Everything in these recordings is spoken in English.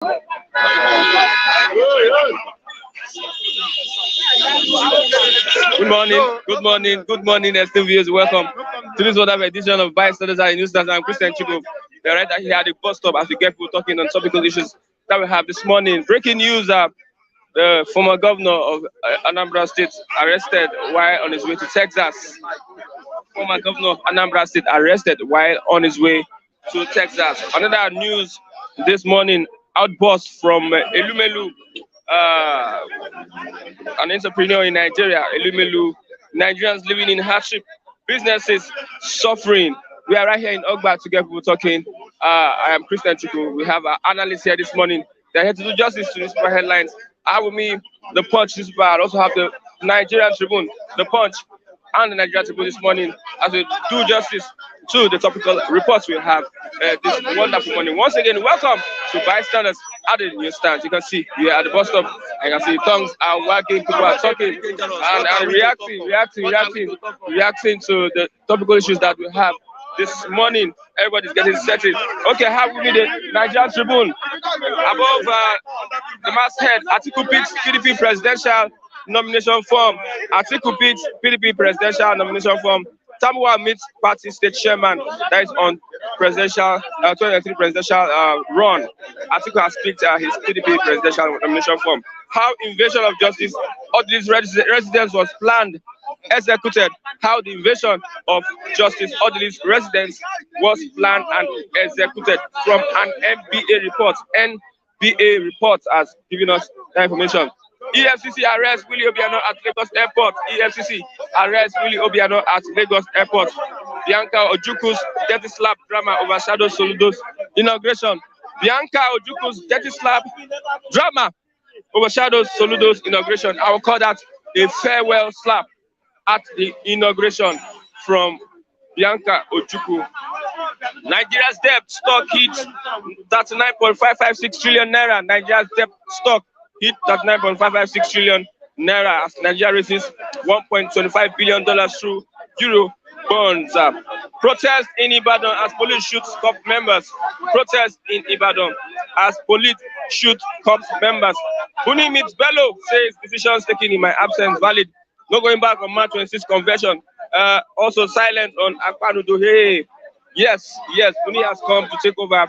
Good morning, esteemed viewers. Welcome to this other edition of Bystanders at Newsstand. I'm Christian Chico. We're right here at the bus stop as we get people talking on topical issues that we have this morning. Breaking news: the former governor of Anambra State arrested while on his way to Texas. Former governor of Anambra State arrested while on his way to Texas. Another news this morning: outburst from Elumelu, an entrepreneur in Nigeria. Elumelu, Nigerians living in hardship, businesses suffering. We are right here in Ogba to get people talking. I am Christian Chiku. We have our analysts here this morning. They're here to do justice to newspaper headlines. I have with me the Punch newspaper. I also have the Nigerian Tribune, the Punch, and the Nigerian Tribune this morning as we do justice to the topical reports we have this wonderful morning. Once again, welcome to Bystanders at the Newsstand. You can see we are at the bus stop. I can see tongues are wagging, people are talking and reacting to the topical issues that we have this morning. Everybody's getting settled. Okay, I have with me the Nigerian Tribune. Above the masthead, Atiku picks PDP presidential nomination form. Atiku picks PDP presidential nomination form. Tambuwa meets party state chairman that is on presidential 2023 presidential run. Atiku has picked his PDP presidential nomination form. How invasion of justice of these residents was planned, executed. How the invasion of justice of these residents was planned and executed from an NBA report. NBA report has given us that information. EFCC arrests Willie Obiano at Lagos Airport. EFCC arrests Willie Obiano at Lagos Airport. Bianca Ojuku's dirty slap drama overshadows Soludo's inauguration. Bianca Ojuku's dirty slap drama overshadows Soludo's inauguration. I will call that a farewell slap at the inauguration from Bianca Ojuku. Nigeria's debt stock hit 39.556 trillion naira. Nigeria's debt stock hit 39.556 trillion naira as Nigeria raises $1.25 billion through Euro bonds. Protest in Ibadan as police shoots COP members. Protest in Ibadan as police shoot COP members. Buni meets Bello, says decisions taken in my absence valid. No going back on March 26 convention. Also silent on Akpanudo. Hey, yes, Buni has come to take over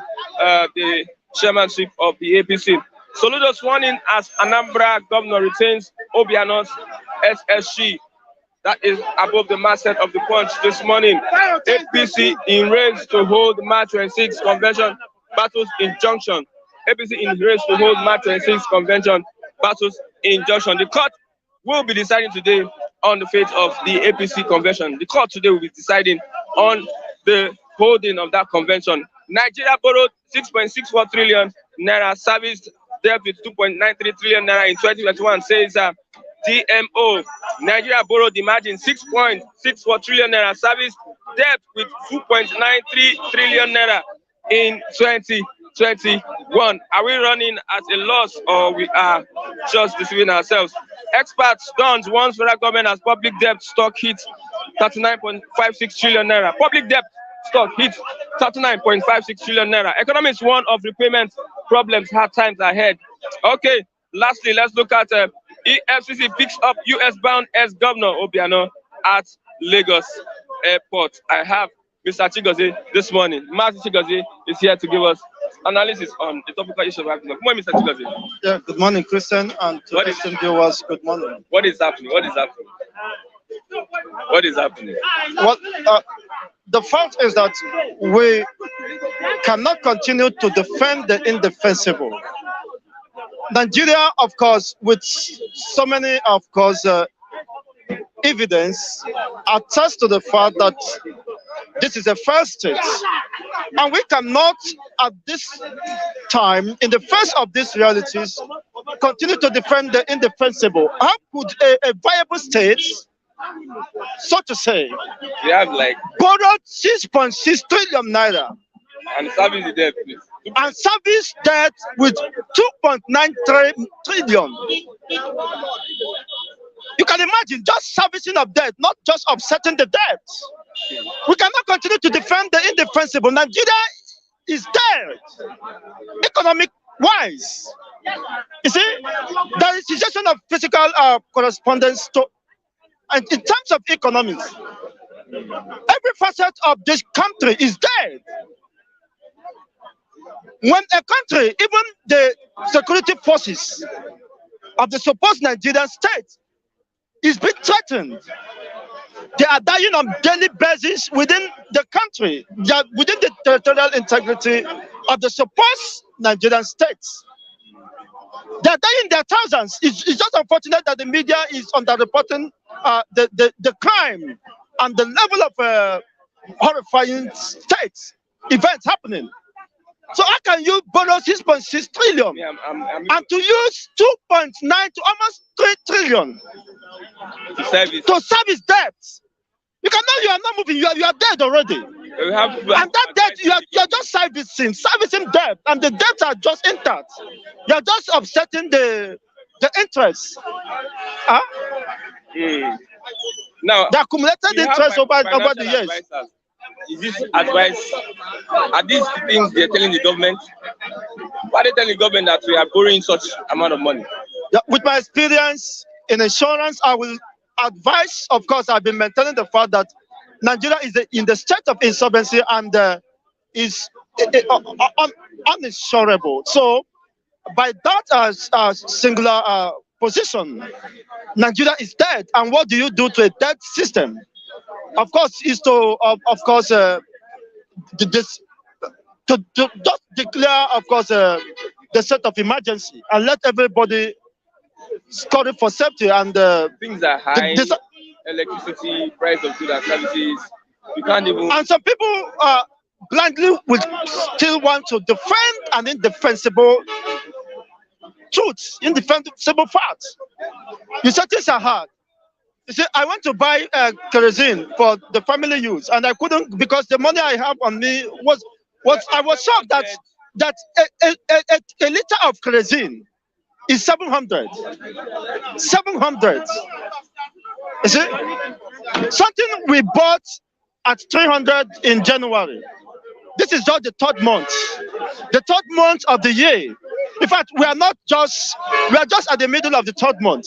the chairmanship of the APC. Soludo sworn in as Anambra governor retains Obiano's SSG. That is above the masthead of the Punch this morning. APC in race to hold March 26 convention battles injunction. APC in race to hold March 26 convention battles injunction. The court will be deciding today on the fate of the APC convention. The court today will be deciding on the holding of that convention. Nigeria borrowed 6.64 trillion naira, serviced debt with 2.93 trillion naira in 2021, says DMO. Nigeria borrowed the margin 6.64 trillion naira, serviced debt with 2.93 trillion naira in 2021. Are we running at a loss or we are just deceiving ourselves? Experts Dons warns federal government as public debt stock hits 39.56 trillion naira. Public debt stock hits 39.56 trillion naira. Economists warn of repayment problems, hard times ahead. Okay, lastly, let's look at EFCC picks up US-bound ex-governor Obiano at Lagos Airport. I have Mr. Chigozie this morning. Master Chigozie is here to give us analysis on the topical issue of Good morning, Mr. Chigozie. Yeah, good morning, Christian, and to the viewers, good morning. What is happening? Well, the fact is that we cannot continue to defend the indefensible. Nigeria, of course, with so many, evidence, attests to the fact that this is a failed state. And we cannot, at this time, in the face of these realities, continue to defend the indefensible. How could a viable state, so to say, we have borrowed 6.6 trillion naira and service the debt, please. And service debt with 2.93 trillion? You can imagine just servicing of debt, not just offsetting the debt. We cannot continue to defend the indefensible. Nigeria is dead. Economic wise. You see, there is suggestion of physical correspondence to, and in terms of economics, every facet of this country is dead. When a country, even the security forces of the supposed Nigerian state, is being threatened, they are dying on daily basis within the country, within the territorial integrity of the supposed Nigerian states. They are dying in their thousands. It's just unfortunate that the media is underreporting the crime and the level of horrifying states events happening. So how can you borrow 6.6 trillion and to use 2.9 to almost 3 trillion to service debts? You are not moving. You are dead already. And that debt you are just servicing debt, and the debts are just intact. You are just offsetting the interest. Huh? Now, the accumulated interest over the years. Advisors. Is this advice? Are these things they're telling the government? Why are they telling the government that we are borrowing such amount of money? Yeah, with my experience in insurance, I will advise. Of course, I've been maintaining the fact that Nigeria is in the state of insolvency and is uninsurable. So, by that singular position, Nigeria is dead. And what do you do to a dead system? Of course, is to just declare, of course, the state of emergency and let everybody scurry for safety. And things are high, electricity, price of goods and services. You can't even. And some people blindly will still want to defend an indefensible truth, indefensible facts. You say things are hard. You see, I want to buy kerosene for the family use, and I couldn't because the money I have on me was. I was shocked that a liter of kerosene is 700. 700. You see, something we bought at 300 in January. This is just the third month. The third month of the year. In fact, we are just at the middle of the third month.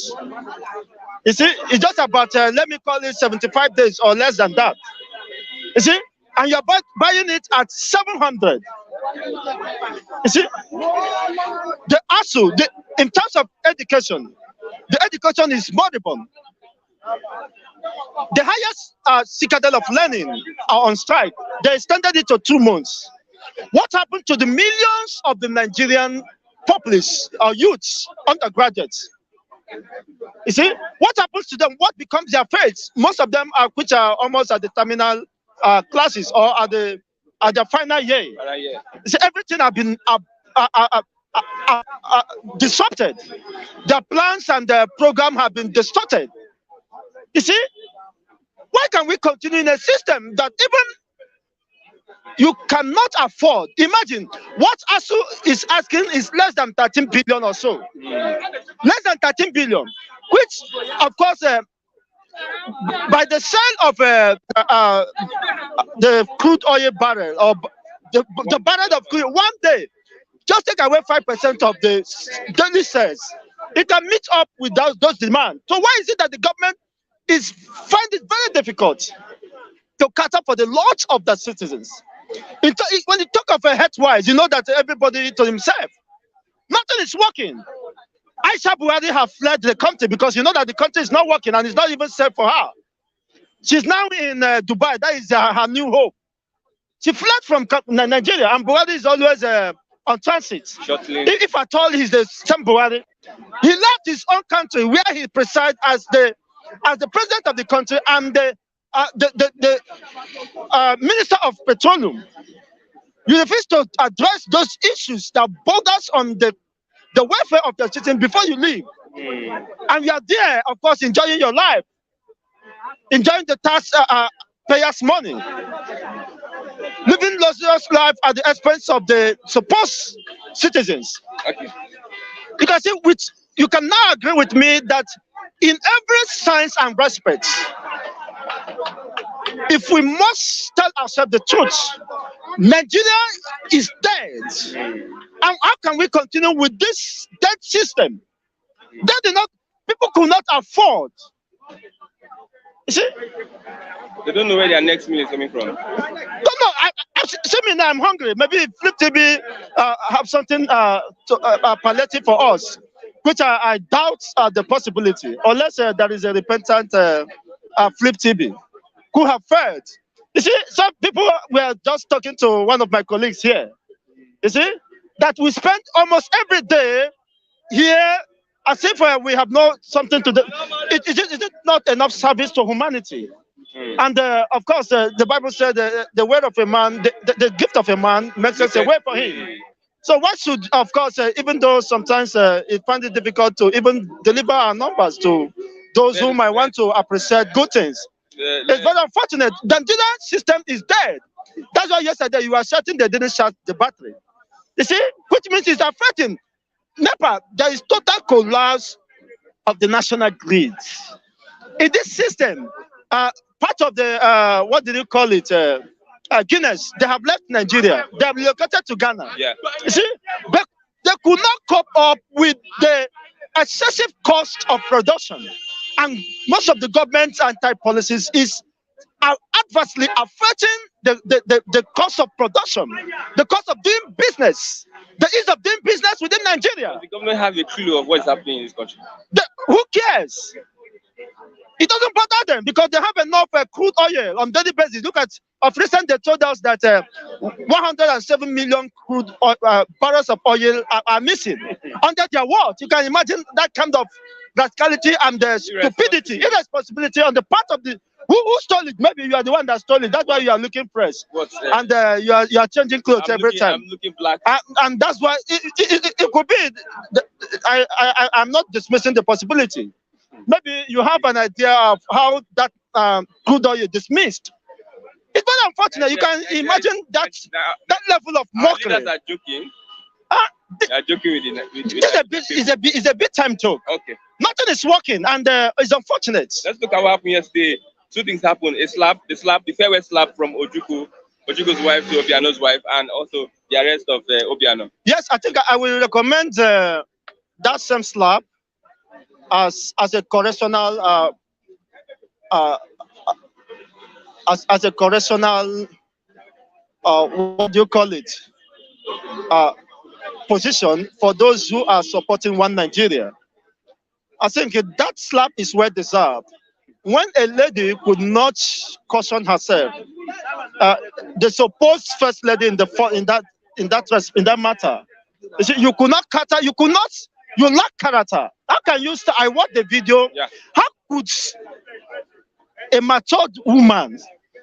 You see, it's just about, let me call it 75 days or less than that. You see, and you're buying it at 700. You see, the ASU, in terms of education, the education is moribund. The highest citadel of learning are on strike. They extended it to 2 months. What happened to the millions of the Nigerian populace or youths, undergraduates? You see, what happens to them? What becomes their fate? Most of them which are almost at the terminal classes or at the final year. You see, everything has been disrupted. Their plans and their program have been distorted. You see, why can we continue in a system that even you cannot afford? Imagine what ASU is asking is less than 13 billion or so. Less than 13 billion, which, of course, by the sale of the crude oil barrel or the barrel of crude, one day, just take away 5% of the daily sales, it can meet up with those demands. So why is it that the government find it very difficult to cater for the lots of the citizens? When you talk of a health-wise, you know that everybody to himself. Nothing is working. Aisha Buhari have fled the country because you know that the country is not working and it's not even safe for her. She's now in Dubai. That is her new hope. She fled from Nigeria, and Buhari is always on transit. Shortly. If at all he's the same Buhari, he left his own country where he presides as the president of the country and the minister of petroleum. You refuse to address those issues that borders on the welfare of the citizens before you leave. And you are there, of course, enjoying your life, enjoying the taxpayers' money, living luxurious life at the expense of the supposed citizens. Okay. You can see, you can now agree with me that in every sense and respect, if we must tell ourselves the truth, Nigeria is dead. And how can we continue with this debt system? They did not, people could not afford. You see? They don't know where their next meal is coming from. No, see me now, I'm hungry. Maybe Flip TV have something palliative for us, which I doubt the possibility, unless there is a repentant Flip TV who have failed. You see, some people were just talking to one of my colleagues here. You see, that we spend almost every day here as if we have no something to do. Is it not enough service to humanity? And of course, the Bible said the word of a man, the gift of a man makes us a way for him. So why should, of course, even though sometimes it finds it difficult to even deliver our numbers to those who might want to appreciate good things. It's very unfortunate. The Nigerian system is dead. That's why yesterday you were shouting they didn't shut the battery. You see, which means it's affecting NEPA. There is total collapse of the national grid. In this system, part of the, what did you call it? Guinness, they have left Nigeria. They have relocated to Ghana. Yeah. You see, but they could not cope up with the excessive cost of production. And most of the government's anti-policies are adversely affecting the cost of production, the cost of doing business, the ease of doing business within Nigeria. Does the government have a clue of what is happening in this country? Who cares? It doesn't bother them because they have enough crude oil on daily basis. Look at, of recent they told us that 107 million crude barrels of oil are missing under their watch. You can imagine that kind of rascality and stupidity, irresponsibility on the part of the who stole it. Maybe you are the one that stole it. That's why you are looking fresh. And you are changing clothes every time. I'm looking black. And that's why it could be. I'm not dismissing the possibility. Maybe you have an idea of how that crude oil is dismissed. It's very unfortunate. You can imagine that level of mockery. Leaders are joking. They are joking with It's a big time joke. Okay. Nothing is working, and it's unfortunate. Let's look at what happened yesterday. Two things happened. The farewell slap from Ojuku's wife to Obiano's wife, and also the arrest of Obiano. Yes, I think I will recommend that same slap as a correctional as a correctional what do you call it position for those who are supporting one Nigeria. I think that slap is well deserved. When a lady could not caution herself, the supposed first lady in that matter, you see, you could not cut her. You lack character. How can you say, I watched the video? Yeah. How could a matured woman,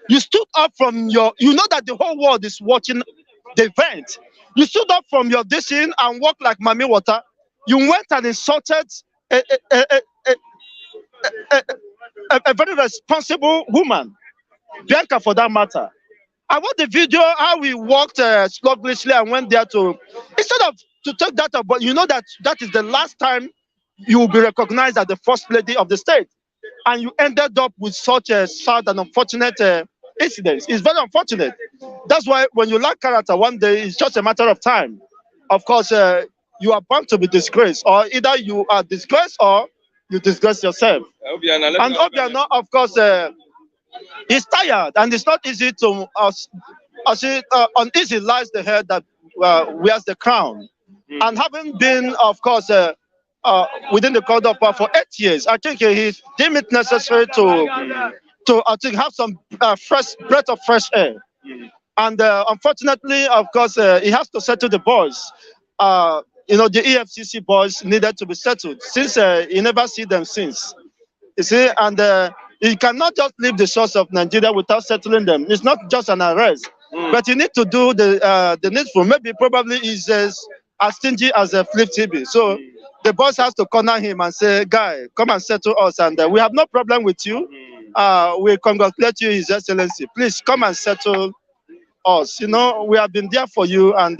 you stood up from you know that the whole world is watching the event. You stood up from your distance and walked like Mami Water. You went and insulted a very responsible woman, Bianca for that matter. I watched the video how we walked sluggishly and went there to, instead of to take that up, but you know that is the last time you will be recognized as the first lady of the state, and you ended up with such a sad and unfortunate incident. It's very unfortunate. That's why when you lack character, one day it's just a matter of time. Of course, you are bound to be disgraced, or either you are disgraced or you disgrace yourself. And Obiano, of course, is tired, and it's not easy to uneasy lies the head that wears the crown. And having been, of course, within the code of power for 8 years, I think he deemed it necessary to I think have some fresh breath of fresh air. And unfortunately, of course, he has to settle the boys. You know, the EFCC boys needed to be settled since he never see them since. You see, and he cannot just leave the shores of Nigeria without settling them. It's not just an arrest, but you need to do the needful. Maybe probably he's as stingy as a Flip TV. So the boss has to corner him and say, guy, come and settle us, and we have no problem with you. We congratulate you, His Excellency. Please come and settle us. You know, we have been there for you, and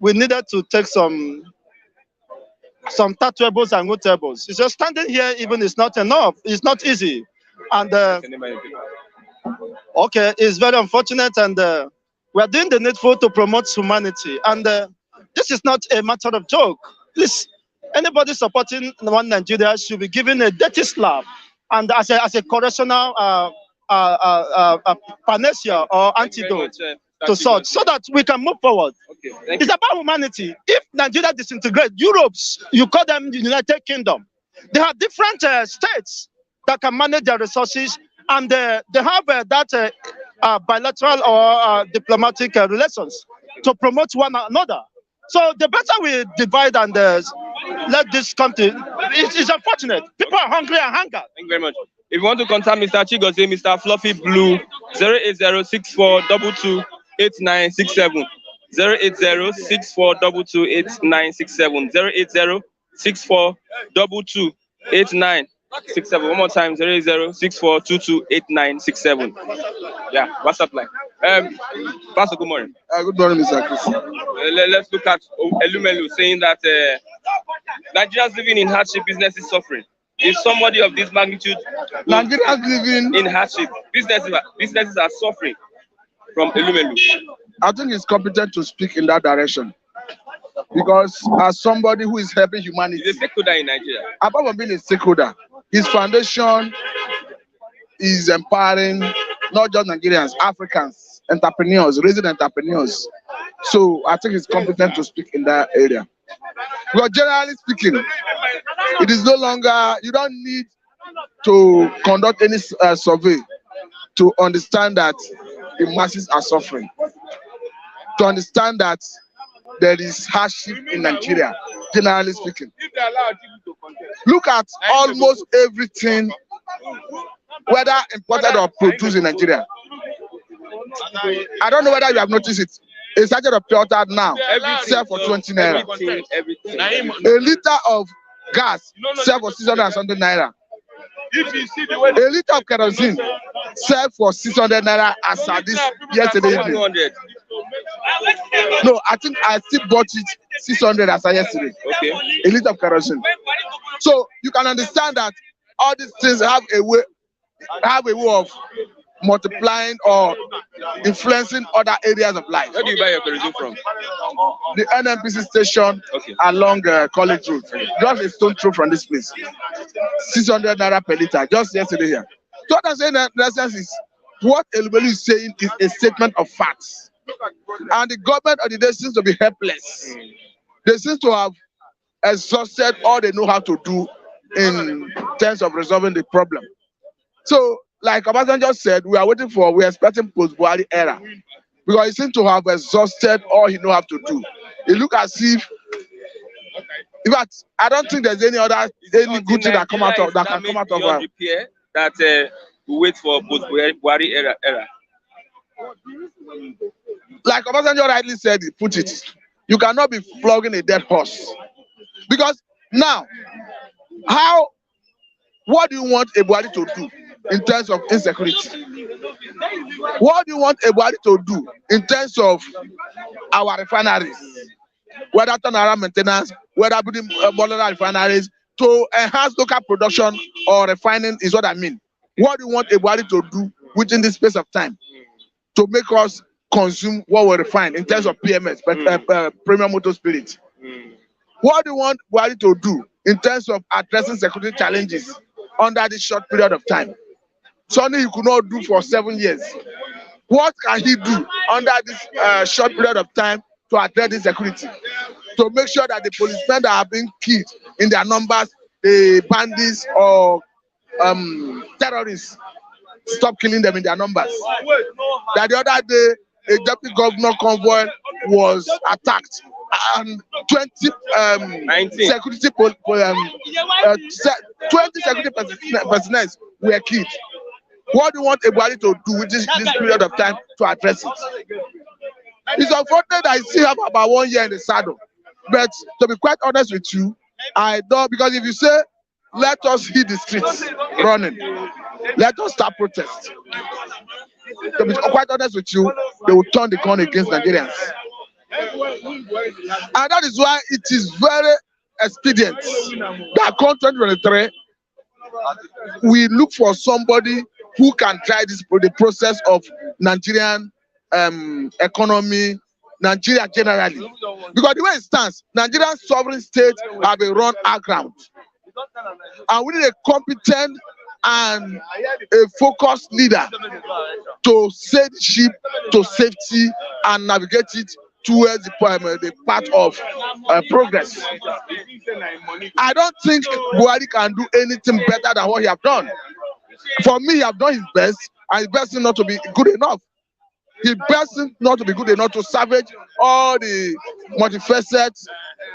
we needed to take some tables and good tables. It's just standing here even is not enough. It's not easy. And okay, it's very unfortunate, and we are doing the needful to promote humanity. And This is not a matter of joke. Please, anybody supporting one Nigeria should be given a dirty slap and as a correctional panacea or antidote to such, so that we can move forward. Okay, it's about humanity. If Nigeria disintegrates, Europe's, you call them the United Kingdom. They have different states that can manage their resources, and they have that bilateral or diplomatic relations to promote one another. So the better we divide and let this come to, it's unfortunate. People are hungry and hunger. Thank you very much. If you want to contact Mr. Chigozie, Mr. Fluffy Blue, 08064228967. 08064228967. 08064228967. One more time, 08064228967. Yeah, WhatsApp line. Pastor, good morning. Good morning, Mr. Chris. Let's look at Elumelu saying that Nigerians living in hardship, business is suffering. Is somebody of this magnitude Nigerians living in hardship, businesses are suffering from Elumelu? I think he's competent to speak in that direction, because as somebody who is helping humanity, He's a stakeholder in Nigeria. apart from being a stakeholder, his foundation is empowering not just Nigerians, Africans, entrepreneurs, raising entrepreneurs. So I think he's competent to speak in that area. Because generally speaking, it is no longer, you don't need to conduct any survey to understand that the masses are suffering, to understand that there is hardship in Nigeria, generally speaking. Look at almost everything, whether imported or produced in Nigeria. I don't know whether you have noticed it. A sachet of pure water now sell for 20 naira. Everything. A liter of gas sell for 600 and something naira. A liter of kerosene sell for 600 naira as at this yesterday evening. 200. No, I think I still bought it 600 as at yesterday. Okay. A liter of kerosene. So you can understand that all these things have a way of multiplying or influencing other areas of life. Where do you buy your kerosene from? The NNPC station along College Road, just a stone throw from this place. 600 naira per liter, just yesterday here. So what I'm saying in essence is, what Elumelu is saying is a statement of facts. And the government of the day seems to be helpless. They seem to have exhausted all they know how to do in terms of resolving the problem. So, like Obasanjo said, we are expecting post-Buhari era, because he seems to have exhausted all he knows how to do. It looks as if, in fact, I don't think there's any good thing that can come out of repair that we wait for post-Buhari era. Like Obasanjo rightly said, he put it, you cannot be flogging a dead horse. Because now, what do you want a Buhari to do in terms of insecurity? What do you want a Buhari to do in terms of our refineries? Whether turnaround maintenance, whether building modular refineries to enhance local production or refining is what I mean. What do you want a Buhari to do within this space of time to make us consume what we refine in terms of PMS, premium motor spirit? What do you want Buhari to do in terms of addressing security challenges under this short period of time? Something he could not do for 7 years. What can he do under this short period of time to address this security? To make sure that the policemen that have been killed in their numbers, the bandits or terrorists, stop killing them in their numbers. That the other day, a deputy governor convoy was attacked and 20 security personnel were killed. What do you want a Buhari to do with this period of time to address it? It's unfortunate that I still have about 1 year in the saddle. But to be quite honest with you, I don't, because if you say, let us hit the streets running, let us start protest. To be quite honest with you, they will turn the corner against Nigerians. And that is why it is very expedient that come 2023, we look for somebody who can drive the process of Nigerian economy, Nigeria generally. Because the way it stands, Nigerian sovereign state have been run aground. And we need a competent and a focused leader to set the ship to safety and navigate it towards the path of progress. I don't think Buhari can do anything better than what he has done. For me, he has done his best, and his best is not to be good enough. His best is not to be good enough to salvage all the multifaceted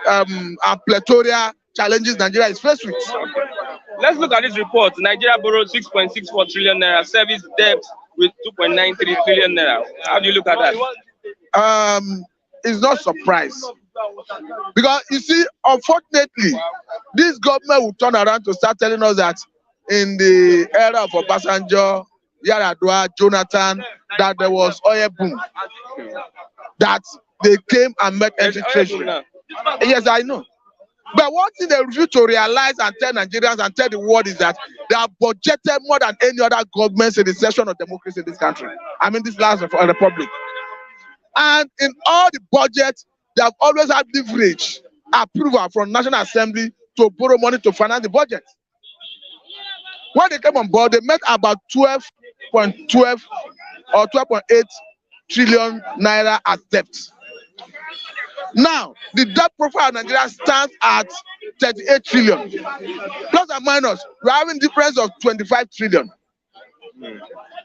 and plethora challenges Nigeria is faced with. Let's look at this report. Nigeria borrowed 6.64 trillion naira, service debt with 2.93 trillion naira. How do you look at that? It's not surprise. Because you see, unfortunately, this government will turn around to start telling us that in the era of Obasanjo, Yaradua, Jonathan, that there was oil boom. That they came and met entry treasury. Yes, I know. But one thing they refuse to realize and tell Nigerians and tell the world is that they have budgeted more than any other governments in the session of democracy in this country. I mean, this last republic. And in all the budgets, they have always had leverage, approval from National Assembly to borrow money to finance the budget. When they came on board, they met about 12.12 or 12.8 trillion naira as debt. Now, the debt profile of Nigeria stands at 38 trillion. Plus and minus, we're having difference of 25 trillion.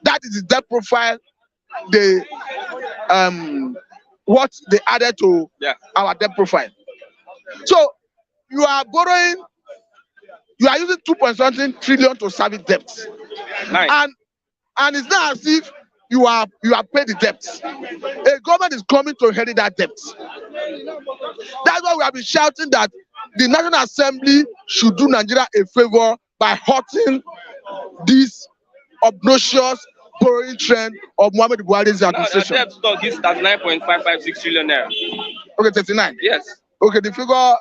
That is the debt profile they what they added to our debt profile. So you are borrowing, you are using 2.something trillion to service debts. Nice. And it's not as if you are paid the debts. A government is coming to inherit that debt. That's why we have been shouting that the National Assembly should do Nigeria a favor by halting this obnoxious borrowing trend of Muhammad Buhari's administration. Now, the debt stock is at 9.556 trillion naira. Okay, 39. Yes. Okay, the figure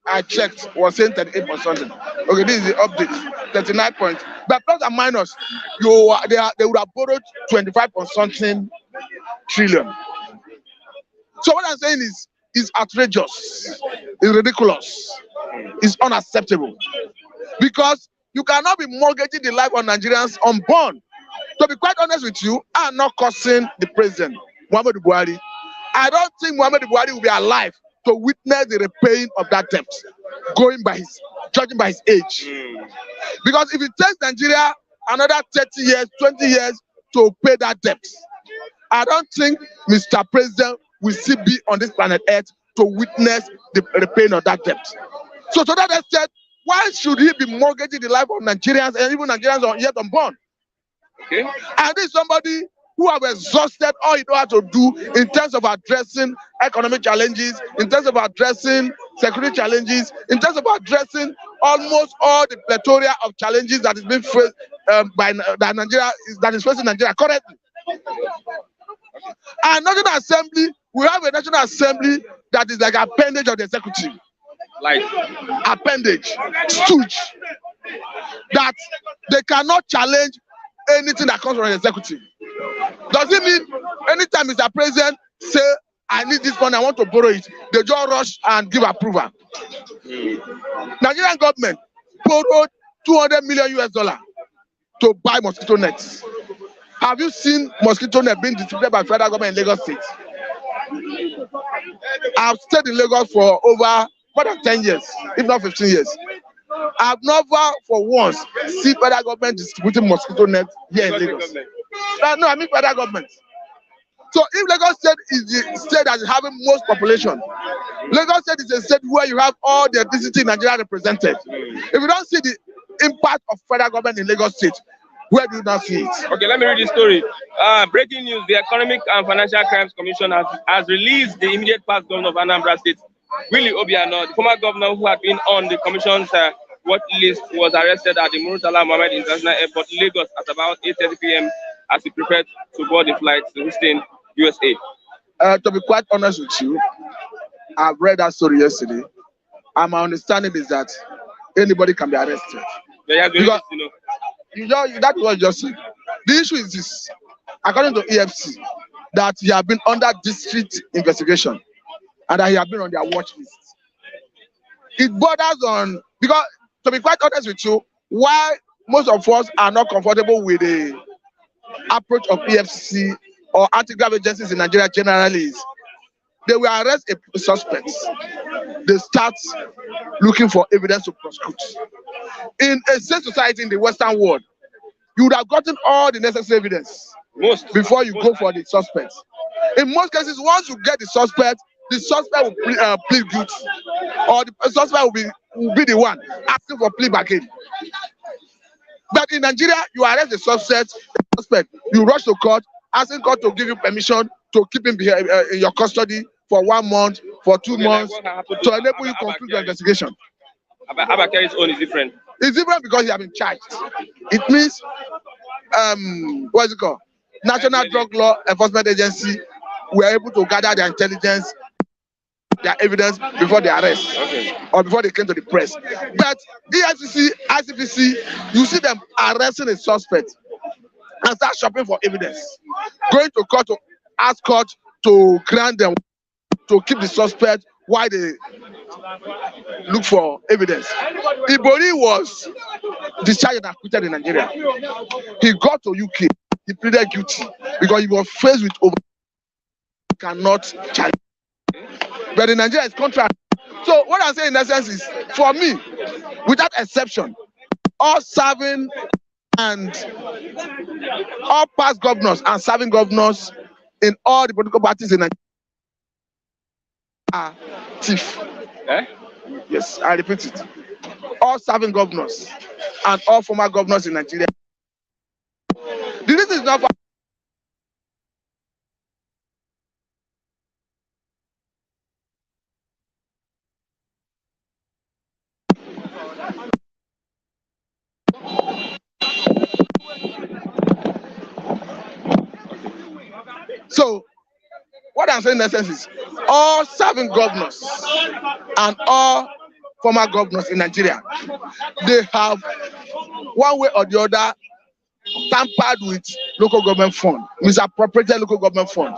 I checked was saying 38 or something. Okay, this is the update. 39 points. But plus and minus, they would have borrowed 25 or something trillion. So what I'm saying is outrageous, it's ridiculous, it's unacceptable. Because you cannot be mortgaging the life of Nigerians unborn. To be quite honest with you, I'm not cursing the president, Muhammad Buhari. I don't think Muhammad Buhari will be alive to witness the repaying of that debt, judging by his age. Because if it takes Nigeria another 30 years, 20 years to pay that debt, I don't think Mr. President will still be on this planet Earth to witness the repaying of that debt. So to that extent, why should he be mortgaging the life of Nigerians and even Nigerians yet unborn? Okay. And this is somebody who have exhausted all he knows how to do in terms of addressing economic challenges, in terms of addressing security challenges, in terms of addressing almost all the plethora of challenges that is being faced that is facing Nigeria currently. And National Assembly, we have a National Assembly that is like appendage of the executive. Like appendage, stooge, that they cannot challenge anything that comes from the executive. Does it mean anytime Mr. President say, I need this money, I want to borrow it, they just rush and give approval? Nigerian government borrowed $200 million US to buy mosquito nets. Have you seen mosquito net being distributed by federal government in Lagos State? I've stayed in Lagos for over more than 10 years, if not 15 years. I've never for once seen federal government distributing mosquito nets here in Lagos. No, I mean federal government. So if Lagos State is the state that is having most population, Lagos State is a state where you have all the ethnicity in Nigeria represented. If you don't see the impact of federal government in Lagos State, where do you not see it? Okay, let me read this story. Breaking news: the Economic and Financial Crimes Commission has released the immediate past governor of Anambra State, Willie Obiano. The former governor who had been on the commission's watch list was arrested at the Murtala Mohammed International Airport, Lagos, at about 8:30 p.m. as he prepared to board the flight to Houston, USA. To be quite honest with you, I've read that story yesterday, and my understanding is that anybody can be arrested. Yeah, because, that's what you just said. The issue is this: according to EFC, that he had been under district investigation and that he had been on their watch list. It borders on, because to be quite honest with you, why most of us are not comfortable with the approach of EFCC or anti-grav agencies in Nigeria generally is they will arrest a suspect. They start looking for evidence to prosecute. In a safe society in the Western world, you would have gotten all the necessary evidence before you go for the suspect. In most cases, once you get the suspect will plead guilty, or the suspect will be the one asking for plea bargain. But in Nigeria, you arrest the suspect, you rush to court, asking court to give you permission to keep him in your custody for 1 month, for 2 months, to enable you to conclude your investigation. Abakari's own is different. It's different because he has been charged. It means, what is it called? National Drug Law Enforcement Agency were able to gather their intelligence, their evidence before the arrest, or before they came to the press. But EFCC, ICPC, you see them arresting a suspect and start shopping for evidence, going to court to ask court to grant them to keep the suspect while they look for evidence. Ibori was discharged and acquitted in Nigeria. He got to UK. He pleaded guilty because he was faced with over cannot challenge. But in Nigeria, it's contrary. So what I'm saying in essence is, for me, without exception, all serving and all past governors and serving governors in all the political parties in Nigeria are thief. Yes, I repeat it. All serving governors and all former governors in Nigeria. The reason is not for so what I'm saying in essence is all serving governors and all former governors in Nigeria, they have one way or the other tampered with local government fund, misappropriated local government fund.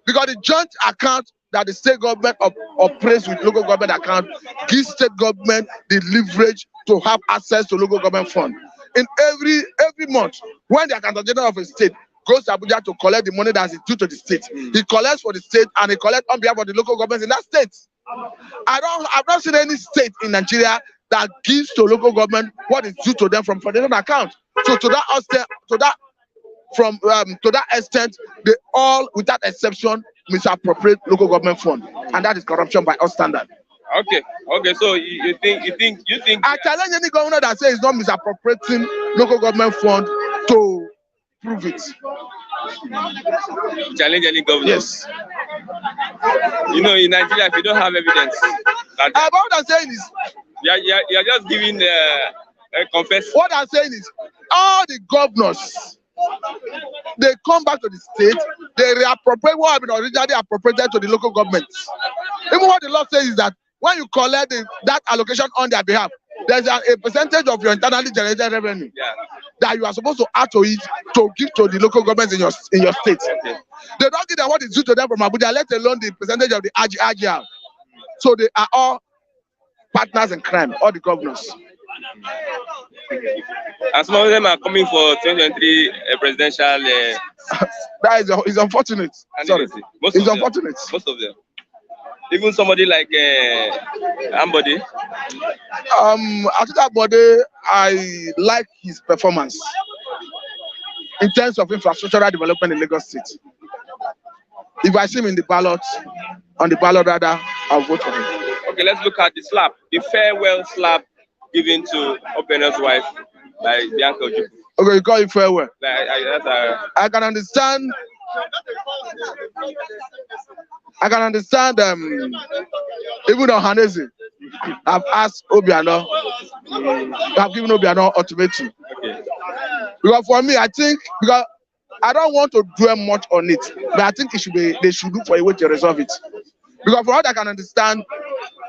Because the joint account that the state government operates with local government account gives state government the leverage to have access to local government fund. In every month, when the accountant general of a state goes to Abuja to collect the money that is due to the state, he collects for the state and he collects on behalf of the local governments in that state. I've not seen any state in Nigeria that gives to local government what is due to them from federal account. So to that extent, they all, without exception, misappropriate local government fund, and that is corruption by all standards. Okay. So you think? I challenge any governor that says it's not misappropriating local government fund to prove it. Challenge any governor? Yes. You know, in Nigeria, if you don't have evidence, what I'm saying is, you're just giving a confess. What I'm saying is, all the governors, they come back to the state, they reappropriate what had been originally appropriated to the local governments. Even what the law says is that when you collect that allocation on their behalf, there's a percentage of your internally generated revenue that you are supposed to add to it to give to the local governments in your state. Okay. They don't give them what is due to them from Abuja, let alone the percentage of the RGR. So they are all partners in crime, all the governors. And some of them are coming for 2023 presidential. That is unfortunate. Sorry, it's unfortunate. Most of them. Even somebody like Ambode. I think Ambode, I like his performance in terms of infrastructural development in Lagos State. If I see him in the ballot, rather, I'll vote for him. Okay, let's look at the slap, the farewell slap given to Opener's wife by Bianca Ojukwu. Okay, you call it farewell. I can understand. Even on Hanese, I've asked Obiano, I've given Obiano ultimatum. Okay. Because for me, I think, because I don't want to dwell much on it, but I think they should look for a way to resolve it. Because from what I can understand,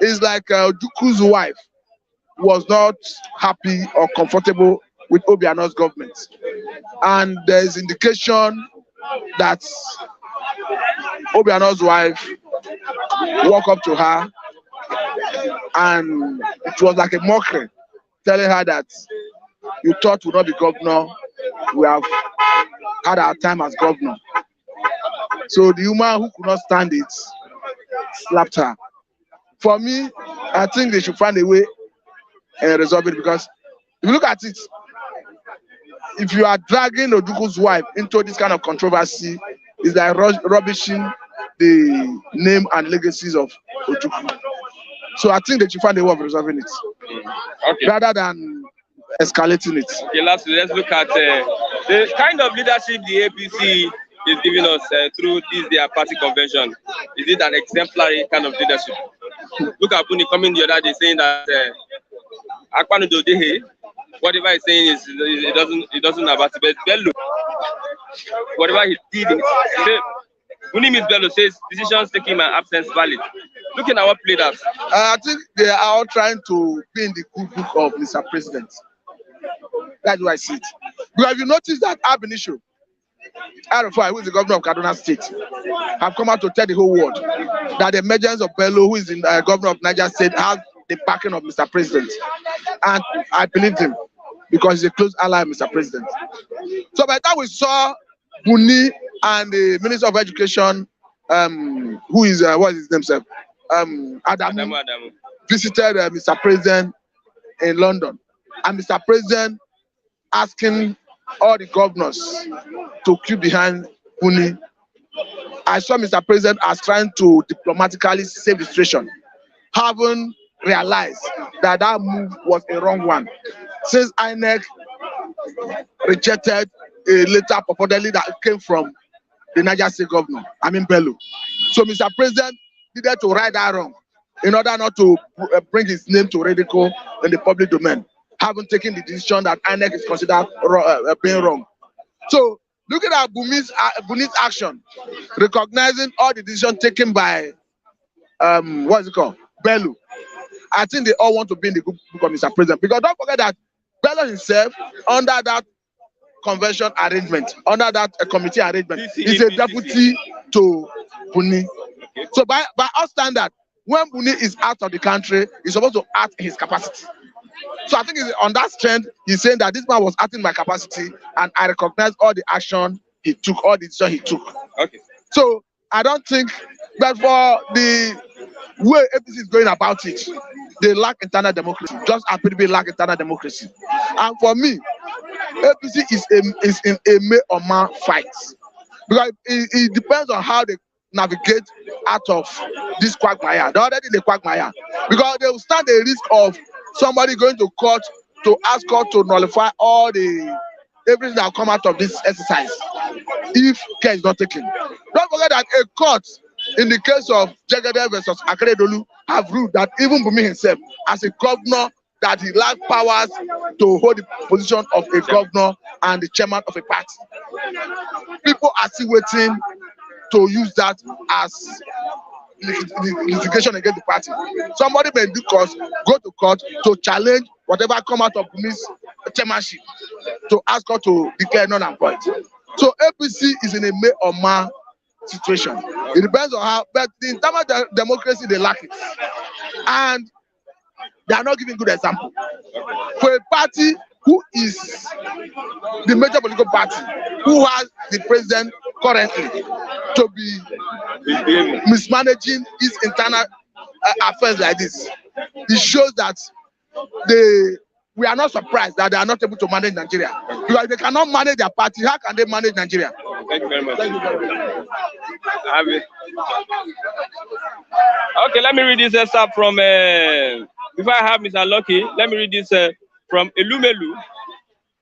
it's like Ojukwu's wife was not happy or comfortable with Obiano's government. And there's indication that Obiano's wife walked up to her, and it was like a mockery, telling her that you thought you would not be governor. We have had our time as governor. So the woman who could not stand it slapped her. For me, I think they should find a way and resolve it, because if you look at it, if you are dragging Ojukwu's wife into this kind of controversy, it's like rubbishing the name and legacies of Ojukwu. So I think they should find a way of resolving it, rather than escalating it. Okay, lastly, let's look at the kind of leadership the APC is giving us through their party convention. Is it an exemplary kind of leadership? Look at Puni coming the other day saying that Akpanu Dodehe, whatever he's saying is it doesn't about it. But Bello, whatever he did, Puni Miss Bello says decisions taken in my absence valid. Looking at what played out. I think they are all trying to be in the good book of Mr. President. That's why I see it. Because if you notice that Abinisho, Arafai, who is the governor of Kaduna State, have come out to tell the whole world that the emergence of Bello, who is the governor of Niger State, has the backing of Mr. President. And I believed him because he's a close ally of Mr. President. So by the time we saw Buni and the Minister of Education, who is, what is his name, sir? Adamu, visited Mr. President in London. And Mr. President asking all the governors to queue behind Buni. I saw Mr. President as trying to diplomatically save the situation, having realized that that move was a wrong one. Since INEC rejected a letter purportedly that came from the Niger State governor, Bello. So Mr. President needed to right that wrong in order not to bring his name to ridicule in the public domain, having taken the decision that INEC is considered being wrong. So looking at Buni's action, recognizing all the decisions taken by Bello, I think they all want to be in the good book of Mr. President. Because don't forget that Bello himself, under that convention arrangement, under that committee arrangement, is a deputy to Buni. So by our standard, when Buni is out of the country, he's supposed to act in his capacity. So I think on that strength, he's saying that this man was acting by capacity, and I recognize all the action he took, all the decision he took. Okay. So I don't think that for the way APC is going about it, they lack internal democracy, just as PDP lack internal democracy. And for me, APC is in a may or man fight, because it depends on how they navigate out of this quagmire. They're already in the quagmire, because they will stand the risk of somebody going to court to ask court to nullify all everything that will come out of this exercise if care is not taken. Don't forget that a court in the case of Jagade versus Akeredolu have ruled that even Bumi himself, as a governor, that he lacks powers to hold the position of a governor and the chairman of a party. People are still waiting to use that as litigation against the party. Somebody may go to court to challenge whatever come out of Bumi's chairmanship, to ask her to declare null and void. So APC is in a may or ma situation. It depends on how, but in terms of democracy, they lack it. And they are not giving good example. For a party who is the major political party, who has the president currently, to be mismanaging its internal affairs like this, it shows that we are not surprised that they are not able to manage Nigeria. Because if they cannot manage their party, how can they manage Nigeria? Thank you very much. Thank you very much. Okay, let me read this up from, before I have Mr. Lucky, let me read this from Elumelu.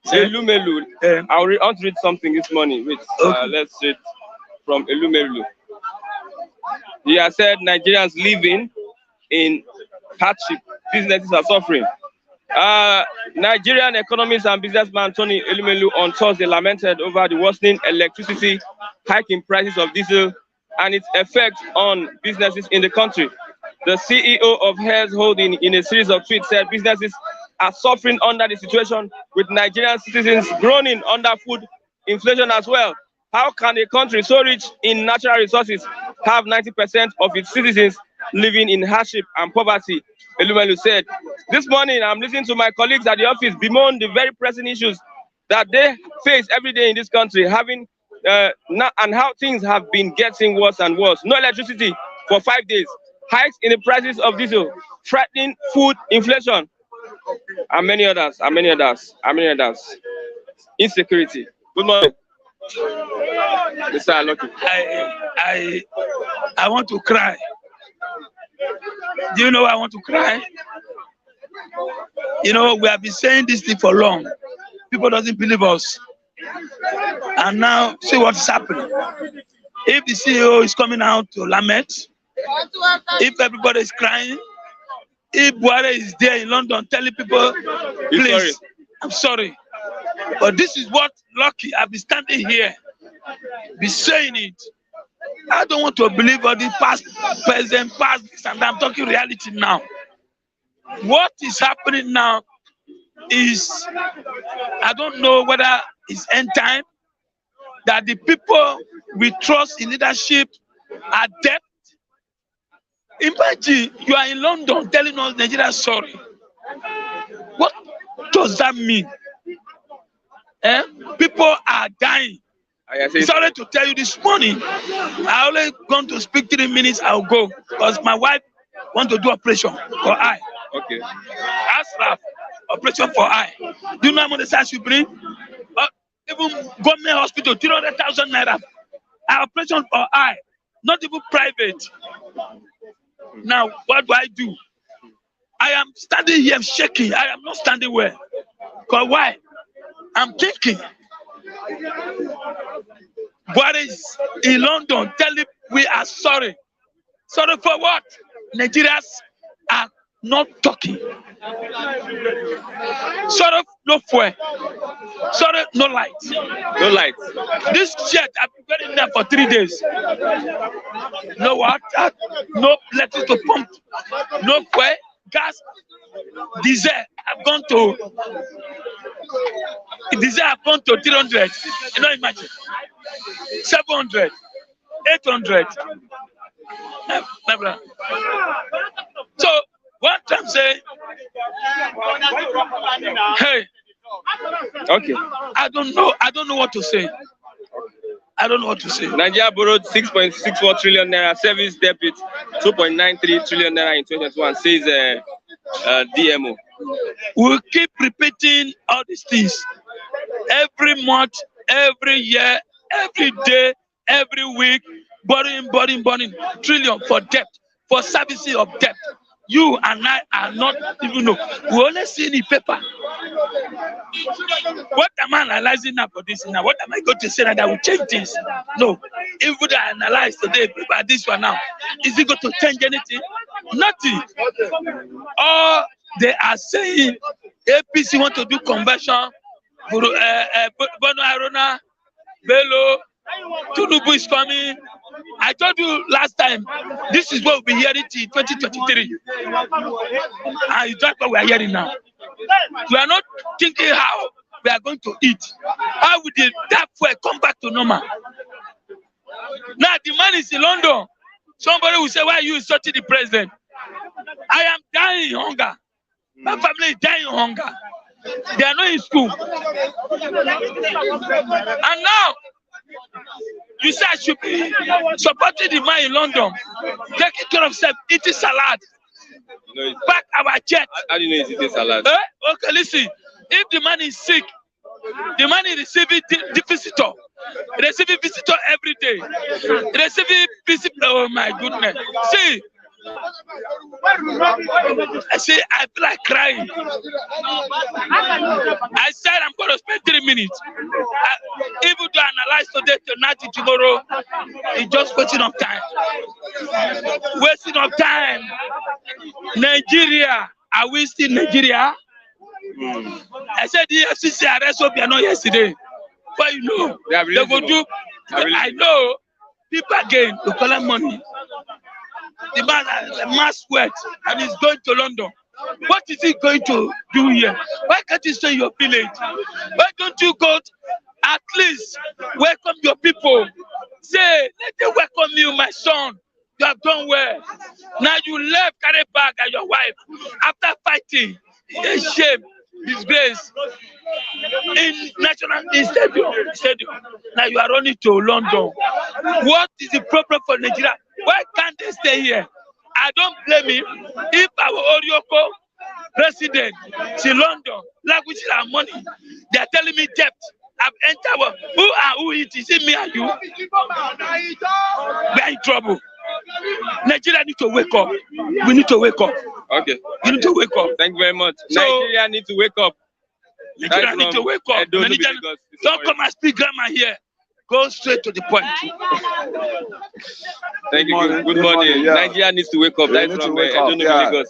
Elumelu. I want to read something this morning. Wait, let's read from Elumelu. He has said Nigerians living in hardship, businesses are suffering. Nigerian economist and businessman Tony Elumelu on Thursday lamented over the worsening electricity hike in prices of diesel and its effect on businesses in the country. The CEO of Hairs Holding, in a series of tweets, said businesses are suffering under the situation, with Nigerian citizens groaning under food inflation as well. How can a country so rich in natural resources have 90% of its citizens living in hardship and poverty? Elumelu said. This morning, I'm listening to my colleagues at the office bemoan the very pressing issues that they face every day in this country, and how things have been getting worse and worse. No electricity for 5 days, hikes in the prices of diesel, threatening food inflation, and many others, Insecurity. Good morning, Mr. Aloki. I want to cry. Do you know why I want to cry? You know, we have been saying this thing for long. People doesn't believe us. And now, see what's happening. If the CEO is coming out to lament, if everybody is crying, if Buhari is there in London telling people, please, I'm sorry. But this is what Lucky, I've been standing here, be saying it. I don't want to believe all the past president, past this, and I'm talking reality now. What is happening now is, I don't know whether it's end time, that the people we trust in leadership are dead. Imagine you are in London telling us Nigeria sorry. What does that mean? People are dying. Sorry to tell you this morning, I only going to speak 3 minutes, I'll go. Because my wife want to do operation for eye. Okay. Asraf, operation for eye. Do you know how much the you bring? Even government hospital, 300,000 naira. Operation for eye, not even private. Now, what do? I am standing here, I'm shaking. I am not standing well. Because why? I'm thinking. What is in London telling we are sorry? Sorry for what? Nigerians are not talking. Sorry, no fuel. Sorry, no light. No light. This jet, I've been waiting there for 3 days. No water, no electricity to pump, no fuel, gas, diesel. I've gone to 300. You know, imagine 700, 800. So what I'm saying, hey, okay. I don't know what to say. Nigeria borrowed 6.64 trillion naira, service debit 2.93 trillion naira in 2021, says DMO. We'll keep repeating all these things every month, every year, every day, every week, borrowing trillion for debt, for servicing of debt. You and I are not even know. We only see in the paper. What am I analyzing now for this now? What am I going to say that will change this? No. If we analyze today about this one now, is it going to change anything? Nothing. All they are saying, APC want to do conversion. Bono Arona, Bello, Tinubu is coming. I told you last time, this is what we'll be hearing in 2023. And it's just what we are hearing now. We are not thinking how we are going to eat. How will that fuel come back to normal? Now the man is in London. Somebody will say, why are you insulting the president? I am dying in hunger. My family is dying in hunger. They are not in school. And now, you say I should be supporting the man in London, taking care of self, eating salad, back our jet. How do you know he's eating salad? Okay, listen. If the man is sick, the man is receiving visitor. Receiving visitor every day. Receiving visitor. Oh my goodness. See. I say I feel like crying. I said I'm going to spend 3 minutes. Even to analyze today, tonight, tomorrow, it's just wasting of time. Wasting of time. Nigeria, are we still Nigeria? I said the FCC arrest Obiano yesterday. But you know, they go do. I know people again to collect money. The man has a mass wealth and he's going to London. What is he going to do here? Why can't you stay in your village? Why don't you go At least welcome your people. Say, let them welcome you, my son. You have done well. Now you left, carry bag and your wife after fighting. A shame, disgrace. In stadium. Now you are running to London. What is the problem for Nigeria? Why can't they stay here? I don't blame him. If our Orioko president to London, like which is our money, they are telling me debt. I've entered. Who it is? It me and you? We are in trouble. Nigeria need to wake up. We need to wake up. Okay. We need to wake up. Thank you very much. So, Nigeria need to wake up. Nigeria need to wake up. Nigeria, don't come and speak grammar here. Go straight to the point. Thank you. Good morning. Yeah. Nigeria needs to wake up. That's from Lagos.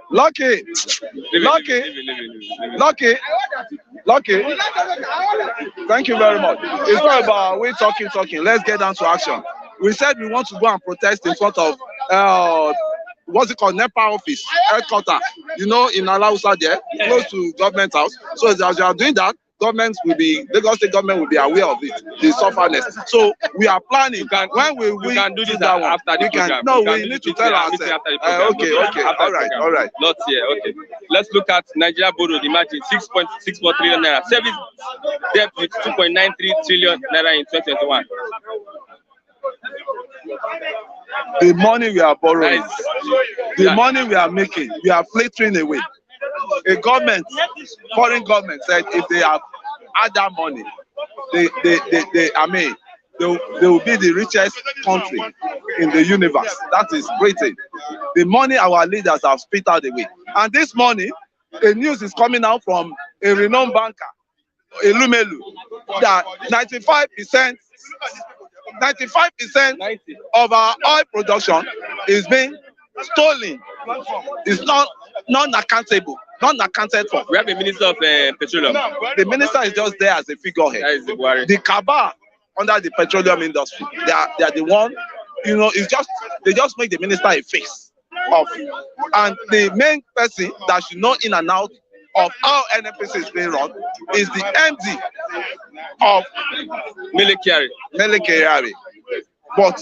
Lucky. Thank you very much. It's not about we talking. Let's get down to action. We said we want to go and protest in front of what's it called, NEPA office, headquarters, in Alausa there, close to government house. So as you are doing that, Lagos State government will be aware of it, the sufferness. So we are planning. When we can do this after the program. No, we need to tell ourselves. Okay. All right. Not here. Okay. Let's look at Nigeria borrowed. Imagine 6.64 trillion naira. Service debt with 2.93 trillion naira in 2021. The money we are borrowing, the money we are making, we are flittering away. A foreign government said if they have had that money, they will be the richest country in the universe. That is Britain. The money our leaders have spit out away. And this money, the news is coming out from a renowned banker, Elumelu, that 95% of our oil production is being stolen. It's not accountable, not accounted for. We have a minister of petroleum. The minister is just there as a figurehead. That is the worry. The cabal under the petroleum industry, they are the one. They just make the minister a face of, and the main person that should know in and out of how NNPC is being run is the MD of Mele Kyari. But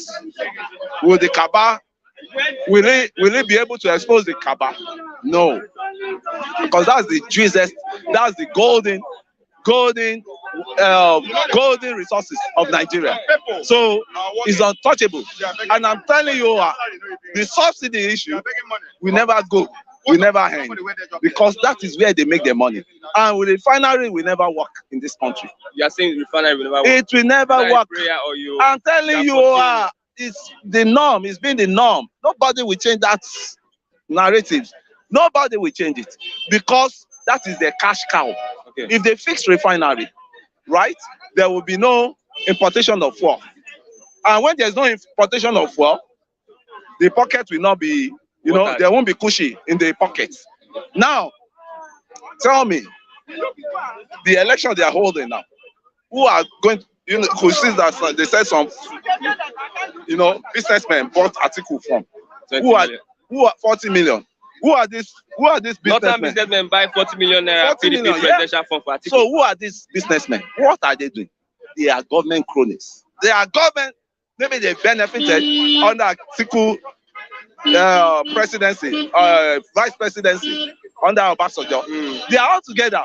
will the cabal, will they be able to expose the cabal? No, because that's the Jesus, that's the golden resources of Nigeria. So it's untouchable. And I'm telling you, the subsidy issue will never go. We never end, because that is where they make their money. And with refinery will never work in this country. You are saying refinery will never work? It will never work. I'm telling you, it's the norm. It's been the norm. Nobody will change that narrative. Nobody will change it, because that is the cash cow. Okay. If they fix refinery, right, there will be no importation of fuel. And when there's no importation of fuel, the pocket will not be, there won't be cushy in the pockets. Now, tell me, the election they are holding now, who are going to, who sees that they said some, businessmen bought article from, who are 40 million. Who are these businessmen? Businessmen buy 40 million naira PDP presidential fund for article. So who are these businessmen? What are they doing? They are government cronies. They are government. Maybe they benefited under article presidency, vice presidency under Obasanjo. They are all together.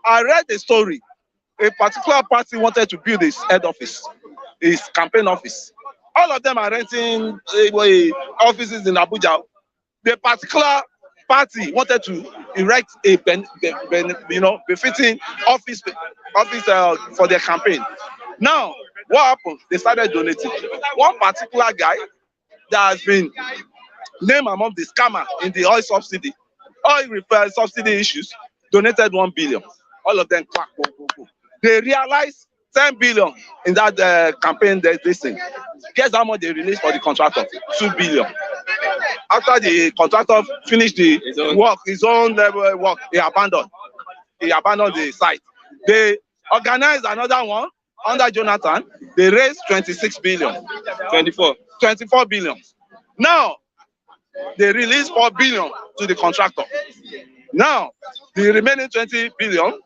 I read the story. A particular party wanted to build his head office, his campaign office. All of them are renting offices in Abuja. The particular party wanted to erect a befitting office for their campaign. Now, what happened? They started donating. One particular guy that has been named among the scammer in the oil subsidy issues donated 1 billion. All of them clap. They realized 10 billion in that campaign. This thing. Guess how much they released for the contractor? 2 billion. After the contractor finished his own work, he abandoned the site. They organized another one under Jonathan. They raised 26 billion. 24 billion. Now, they released 4 billion to the contractor. Now, the remaining 20 billion,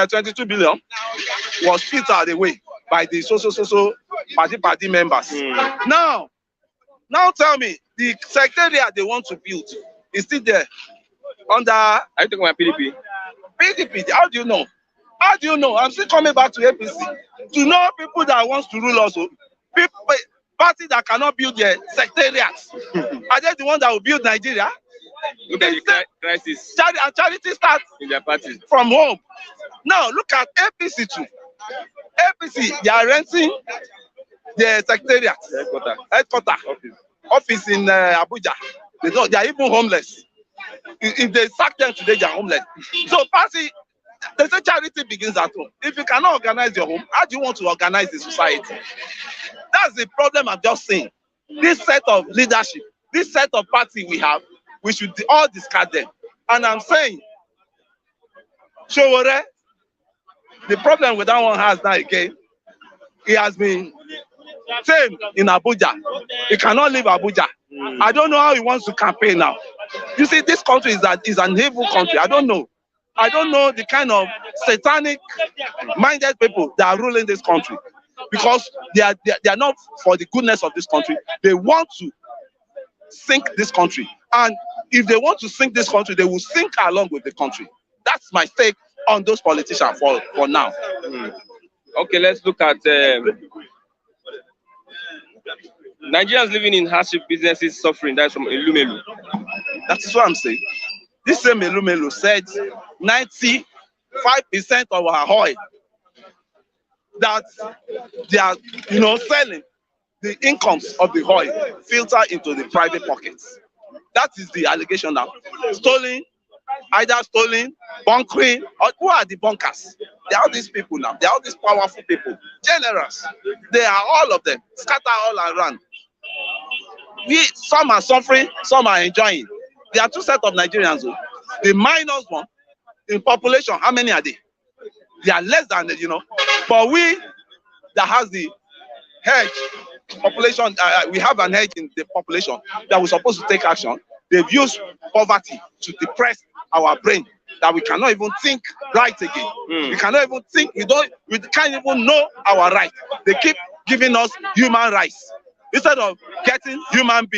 22 billion was filtered away by the so party members. Now tell me, the secretariat they want to build is still there under. Are you talking about PDP? PDP. How do you know? How do you know? I'm still coming back to APC. To know people that wants to rule also, people, parties that cannot build their secretariats. Are they the ones that will build Nigeria? Look at the crisis. Charity starts in their parties from home. Now look at APC too. APC, they are renting their secretariat, headquarter, office in Abuja. They are even homeless. If they sack them today, they are homeless. So party, they say charity begins at home. If you cannot organize your home, how do you want to organize the society? That's the problem I'm just saying. This set of leadership, this set of party we have, we should all discard them. And I'm saying, Showore, the problem with that one has now again, he has been same in Abuja. He cannot leave Abuja. I don't know how he wants to campaign now. You see, this country is an evil country. I don't know. I don't know the kind of satanic minded people that are ruling this country, because they are not for the goodness of this country. They want to sink this country, and if they want to sink this country, they will sink along with the country. That's my take on those politicians for now. Okay, let's look at Nigerians living in hardship, businesses suffering. That's from Elumelu. That is what I'm saying. This same Elumelu said 95% of our oil that they are, selling, the incomes of the oil filter into the private pockets. That is the allegation now. Either stolen, bunkering, or who are the bunkers? They are all these people now. They are all these powerful people, generous. They are all of them, scattered all around. Some are suffering, some are enjoying. There are two sets of Nigerians. The minus one in population, how many are they? They are less than, But we that has the hedge population, we have an hedge in the population that we're supposed to take action. They've used poverty to depress our brain, that we cannot even think right again. We cannot even think. We can't even know our right. They keep giving us human rights instead of getting human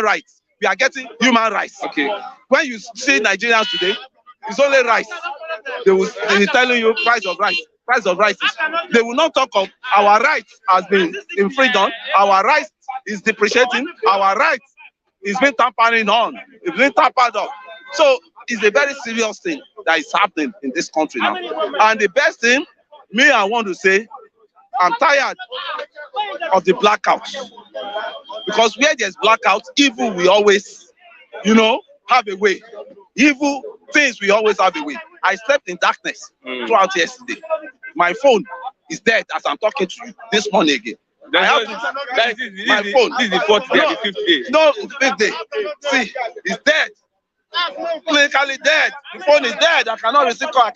rights. We are getting human rights. Okay. When you see Nigerians today, it's only rice. They will be telling you price of rice. Price of rice. They will not talk of our rights has been infringed on. Our rights is depreciating. Our rights is being tampering on. It's being tampered on. So it's a very serious thing that is happening in this country now. And the best thing, I want to say, I'm tired of the blackouts. Because where there's blackouts, evil we always, have a way. Evil things we always have a way. I slept in darkness throughout yesterday. My phone is dead as I'm talking to you this morning again. My phone. This is the fourth day, the fifth day. No, fifth day. See, it's dead. Clinically dead. The phone is dead. I cannot receive call.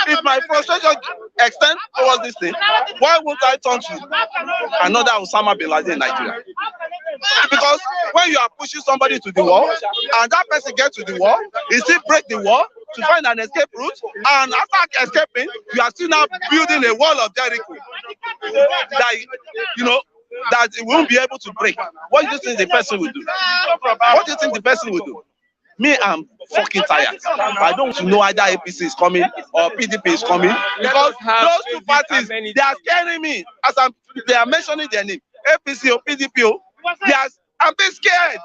If my frustration extends towards this thing, why won't I turn to another Osama bin Laden in Nigeria? Because when you are pushing somebody to the wall, and that person gets to the wall, he still break the wall to find an escape route, and after escaping, you are still now building a wall of Jericho that it won't be able to break. What do you think the person will do? What do you think the person will do? I'm fucking tired. I don't want to know either APC is coming or PDP is coming, because those two parties, they are scaring me as they are mentioning their name. APC or PDP, I'm being scared.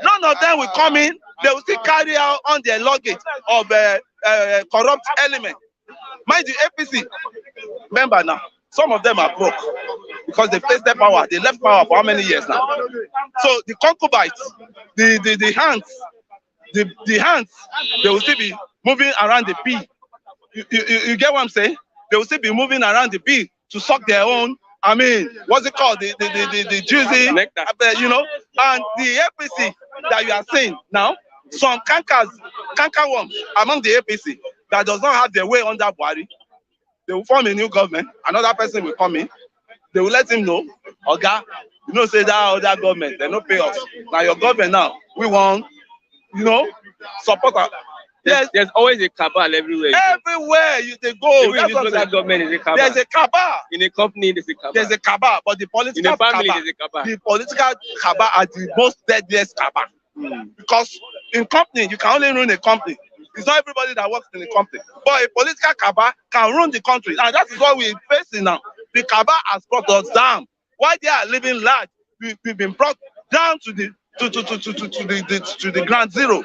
None of them will come in. They will still carry out on their luggage of corrupt element. Mind you, APC, remember now, some of them are broke because they faced their power. They left power for how many years now? So the concubines, the hands, the hands, they will still be moving around the pea. You get what I'm saying? They will still be moving around the pea to suck their own. What's it called? The juicy, and the APC that you are seeing now, some canker worms among the APC that does not have their way under Buhari. They will form a new government. Another person will come in. They will let him know, Oga, say that other government, they don't pay us. Now your government now, we want, support There's always a cabal everywhere. Everywhere they go. Even in this local government is a cabal. There's a cabal. In a company, there's a cabal. There's a cabal, but the political in a family, cabal, there's a cabal. the political cabal are the most deadliest cabal. Because in company, you can only run a company. It's not everybody that works in the company. But a political cabal can run the country. And that is what we're facing now. The cabal has brought us down. While they are living large, we've been brought down to the ground zero.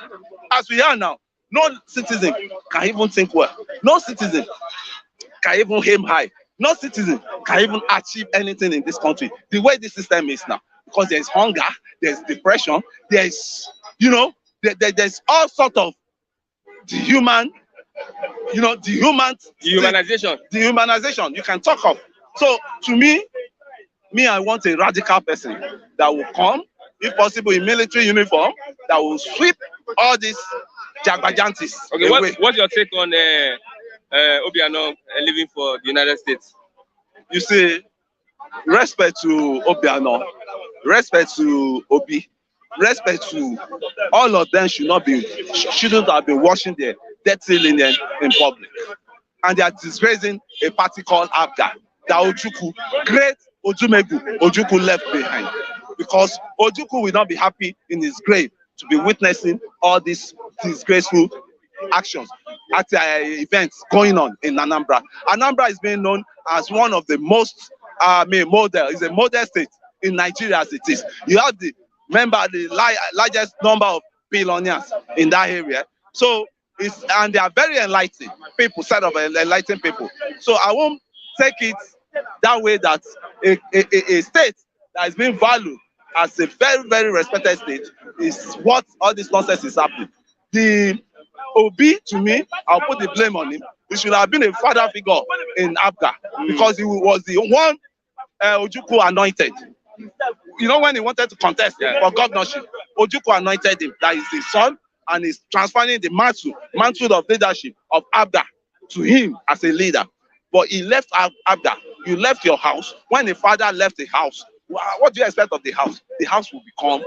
As we are now, no citizen can even think well. No citizen can even aim high. No citizen can even achieve anything in this country. The way the system is now. Because there's hunger, there's depression, there's, there's all sort of dehumanization. Dehumanization you can talk of. So to me, I want a radical person that will come, if possible, in military uniform, that will sweep all these jagbajantis. Okay, what's your take on Obiano living for the United States? You see, respect to Obiano, respect to Obi, respect to all of them shouldn't have been washing their dirty linen in public. And they are disgracing a party called ABGA that Ojukwu, great Ojukwu left behind. Because Ojukwu will not be happy in his grave to be witnessing all these disgraceful actions at events going on in Anambra. Anambra is being known as one of the most it's a model state in Nigeria as it is. You have the largest number of billionaires in that area. So and they are very enlightened people, set of enlightened people. So I won't take it that way that a state that is being valued as a very, very respected state is what all this nonsense is happening. The Obi, to me, I'll put the blame on him. He should have been a father figure in ABGA because he was the one Ojukwu anointed. You know, when he wanted to contest for governorship, Ojukwu anointed him. That is his son, and he's transferring the mantle of leadership of ABGA to him as a leader. But he left ABGA. You left your house. When the father left the house, what do you expect of the house? The house will become,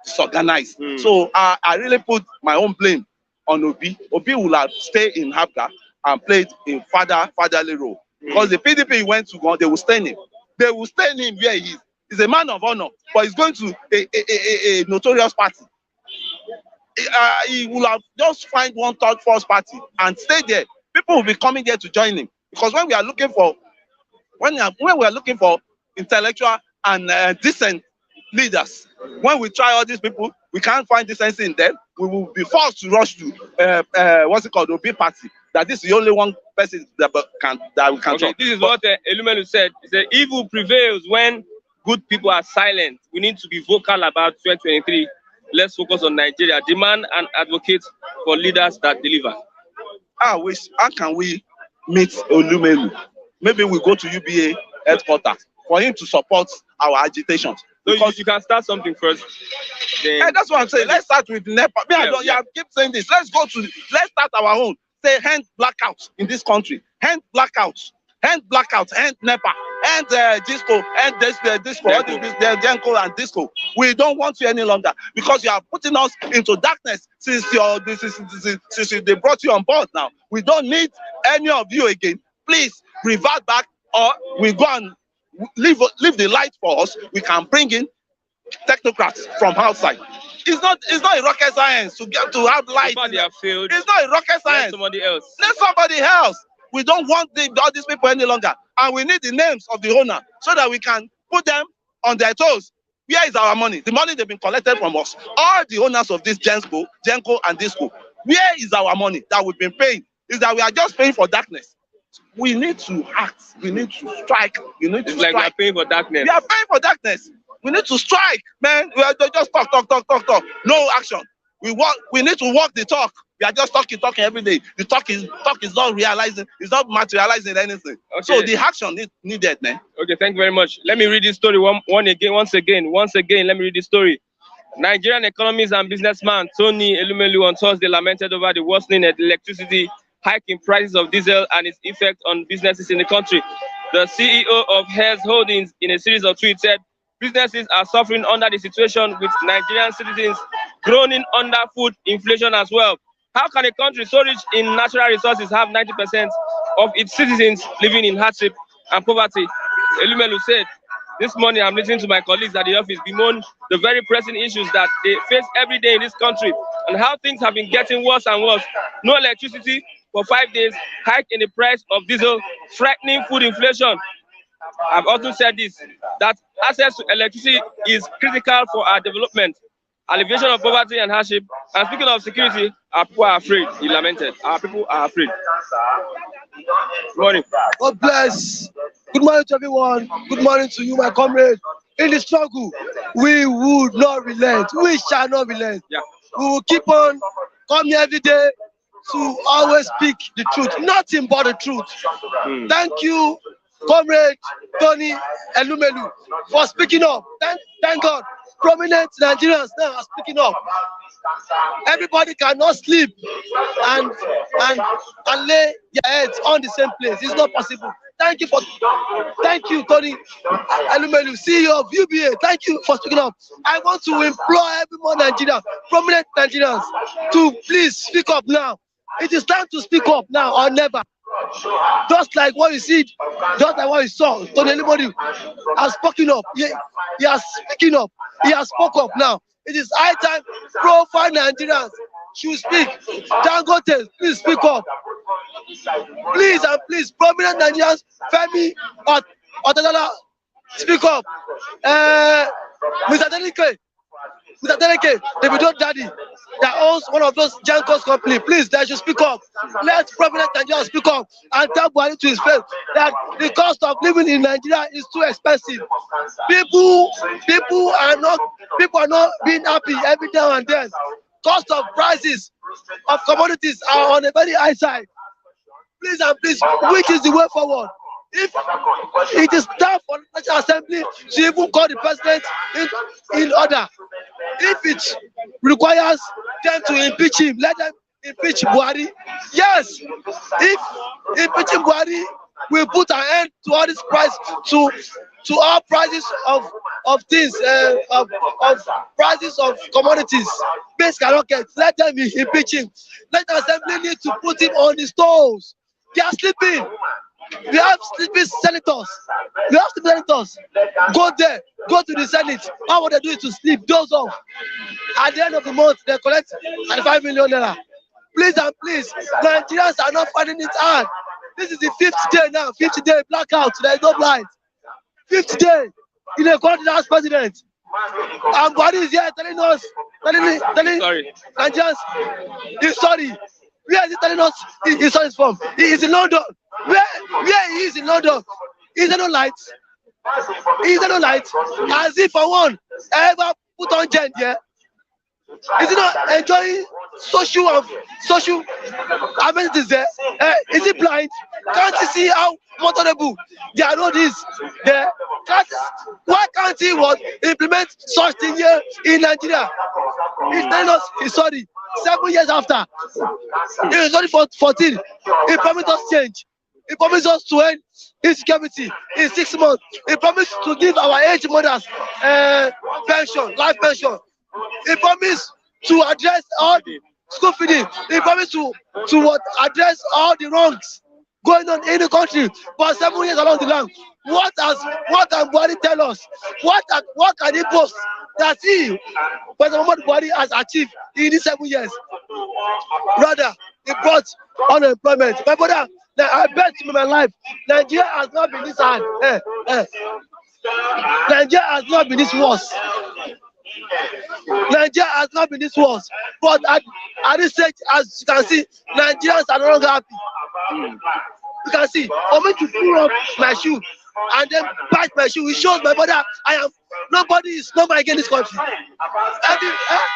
disorganized. So I really put my own blame on Obi. Obi will have stayed in ABGA and played a fatherly role. Because the PDP he went to, they will stain him. They will stain him where he is. He's a man of honor, but he's going to a notorious party. He will have just find one third, fourth party and stay there. People will be coming there to join him. Because when we are looking for intellectual and decent leaders, when we try all these people, we can't find decency in them. We will be forced to rush to the Obi party. That this is the only one person that we can talk. This is what Elumelu said. He said, evil prevails when good people are silent. We need to be vocal about 2023. Let's focus on Nigeria. Demand and advocate for leaders that deliver. How can we meet Elumelu? Maybe we go to UBA headquarters for him to support our agitations. Because you can start something first. Then that's what I'm saying. Let's start with NEPA. I keep saying this. Let's start our own. Say hand blackouts in this country. Hand blackouts. Hand NEPA. Hand disco. Hand disco. Genco and disco. We don't want you any longer because you are putting us into darkness since they brought you on board now. We don't need any of you again. Please revert back or we go and leave the light for us. We can bring in technocrats from outside. It's not a rocket science to have light. It's not a rocket science. Let somebody else. We don't want all these people any longer. And we need the names of the owner so that we can put them on their toes. Where is our money? The money they've been collected from us. All the owners of this Genco and Disco. Where is our money that we've been paying? Is that we are just paying for darkness. We need to act. We need to strike. It's like we're paying for darkness. We are paying for darkness. We need to strike, man. We are just talk. No action. We need to walk the talk. We are just talking every day. The talk is not realizing. It's not materializing anything. Okay. So the action needed, man. Okay, thank you very much. Let me read this story once again. Let me read this story. Nigerian economist and businessman Tony Elumelu on Thursday lamented over the worsening electricity hike in prices of diesel and its effect on businesses in the country. The CEO of Hairs Holdings, in a series of tweets, said businesses are suffering under the situation, with Nigerian citizens groaning under food inflation as well. How can a country so rich in natural resources have 90% of its citizens living in hardship and poverty? Elumelu said, "This morning I'm listening to my colleagues at the office bemoan the very pressing issues that they face every day in this country and how things have been getting worse and worse. No electricity for 5 days, hike in the price of diesel, frightening food inflation. I've also said this, that access to electricity is critical for our development, alleviation of poverty and hardship. And speaking of security, our people are afraid," he lamented. Our people are afraid. Good morning. God bless. Good morning to everyone. Good morning to you, my comrade. In the struggle, we would not relent. We shall not relent. Yeah. We will keep on coming every day to always speak the truth, nothing but the truth. Thank you, comrade Tony Elumelu, for speaking up. Thank God. Prominent Nigerians now are speaking up. Everybody cannot sleep and lay their heads on the same place. It's not possible. Thank you, Tony Elumelu, CEO of UBA. Thank you for speaking up. I want to implore every more Nigerian, prominent Nigerians, to please speak up now. It is time to speak up now or never. Just like what you see, just like what you saw, Tony Elumelu has spoken up. He has speaking up. He has spoken up now. It is high time profile Nigerians should speak. Dangote, please speak up. Please and please, prominent Nigerians, Femi Otadala, speak up. Mr. Deleke, the video daddy that owns one of those Jankos company, please, they should speak up. Let prominent Nigerians speak up and tell Buhari to his face that the cost of living in Nigeria is too expensive. People are not being happy every now and then. Cost of prices of commodities are on a very high side. Please and please, which is the way forward? If it is time for the National Assembly to even call the president in order, if it requires them to impeach him, let them impeach Buhari. Yes, if impeaching Buhari will put an end to all this price, to all prices of things, of prices of commodities, basic rockets. Let them impeach him. Let the Assembly need to put him on his toes. They are sleeping. We have sleeping senators. Go there, go to the Senate. All what they do is to sleep, doze off. At the end of the month, they collect 35 million naira. Please and please, Nigerians are not finding it hard. This is the 5th day now, 5th day blackout. There is no light. 5th day in a country that has president. And Buhari is here telling Nigerians, he's sorry. Where is he telling us his son is from? He is in London. Where he is in London? Is there no light? Is there no light? As if for one ever put on gen here. Is he not enjoying social amenities there? Is he blind? Can't he see how motorable their road is there? Why can't he implement such thing here in Nigeria? He's telling us he's sorry. 7 years after, he was only 14. He promised us change. He promised us to end insecurity in 6 months. He promised to give our aged mothers pension, life pension. He promised to address all the school feeding. He promised to address all the wrongs going on in the country for 7 years along the line. What can Buhari tell us? What can he boast that President Buhari has achieved in these 7 years? Rather, he brought unemployment. My brother, I bet you in my life, Nigeria has not been this hard. Nigeria has not been this worse. Nigeria has not been this worse. But at this stage, as you can see, Nigerians are no longer happy. You can see, for me to pull up my shoe and then bite my shoe, it shows my brother nobody is normal again in this country.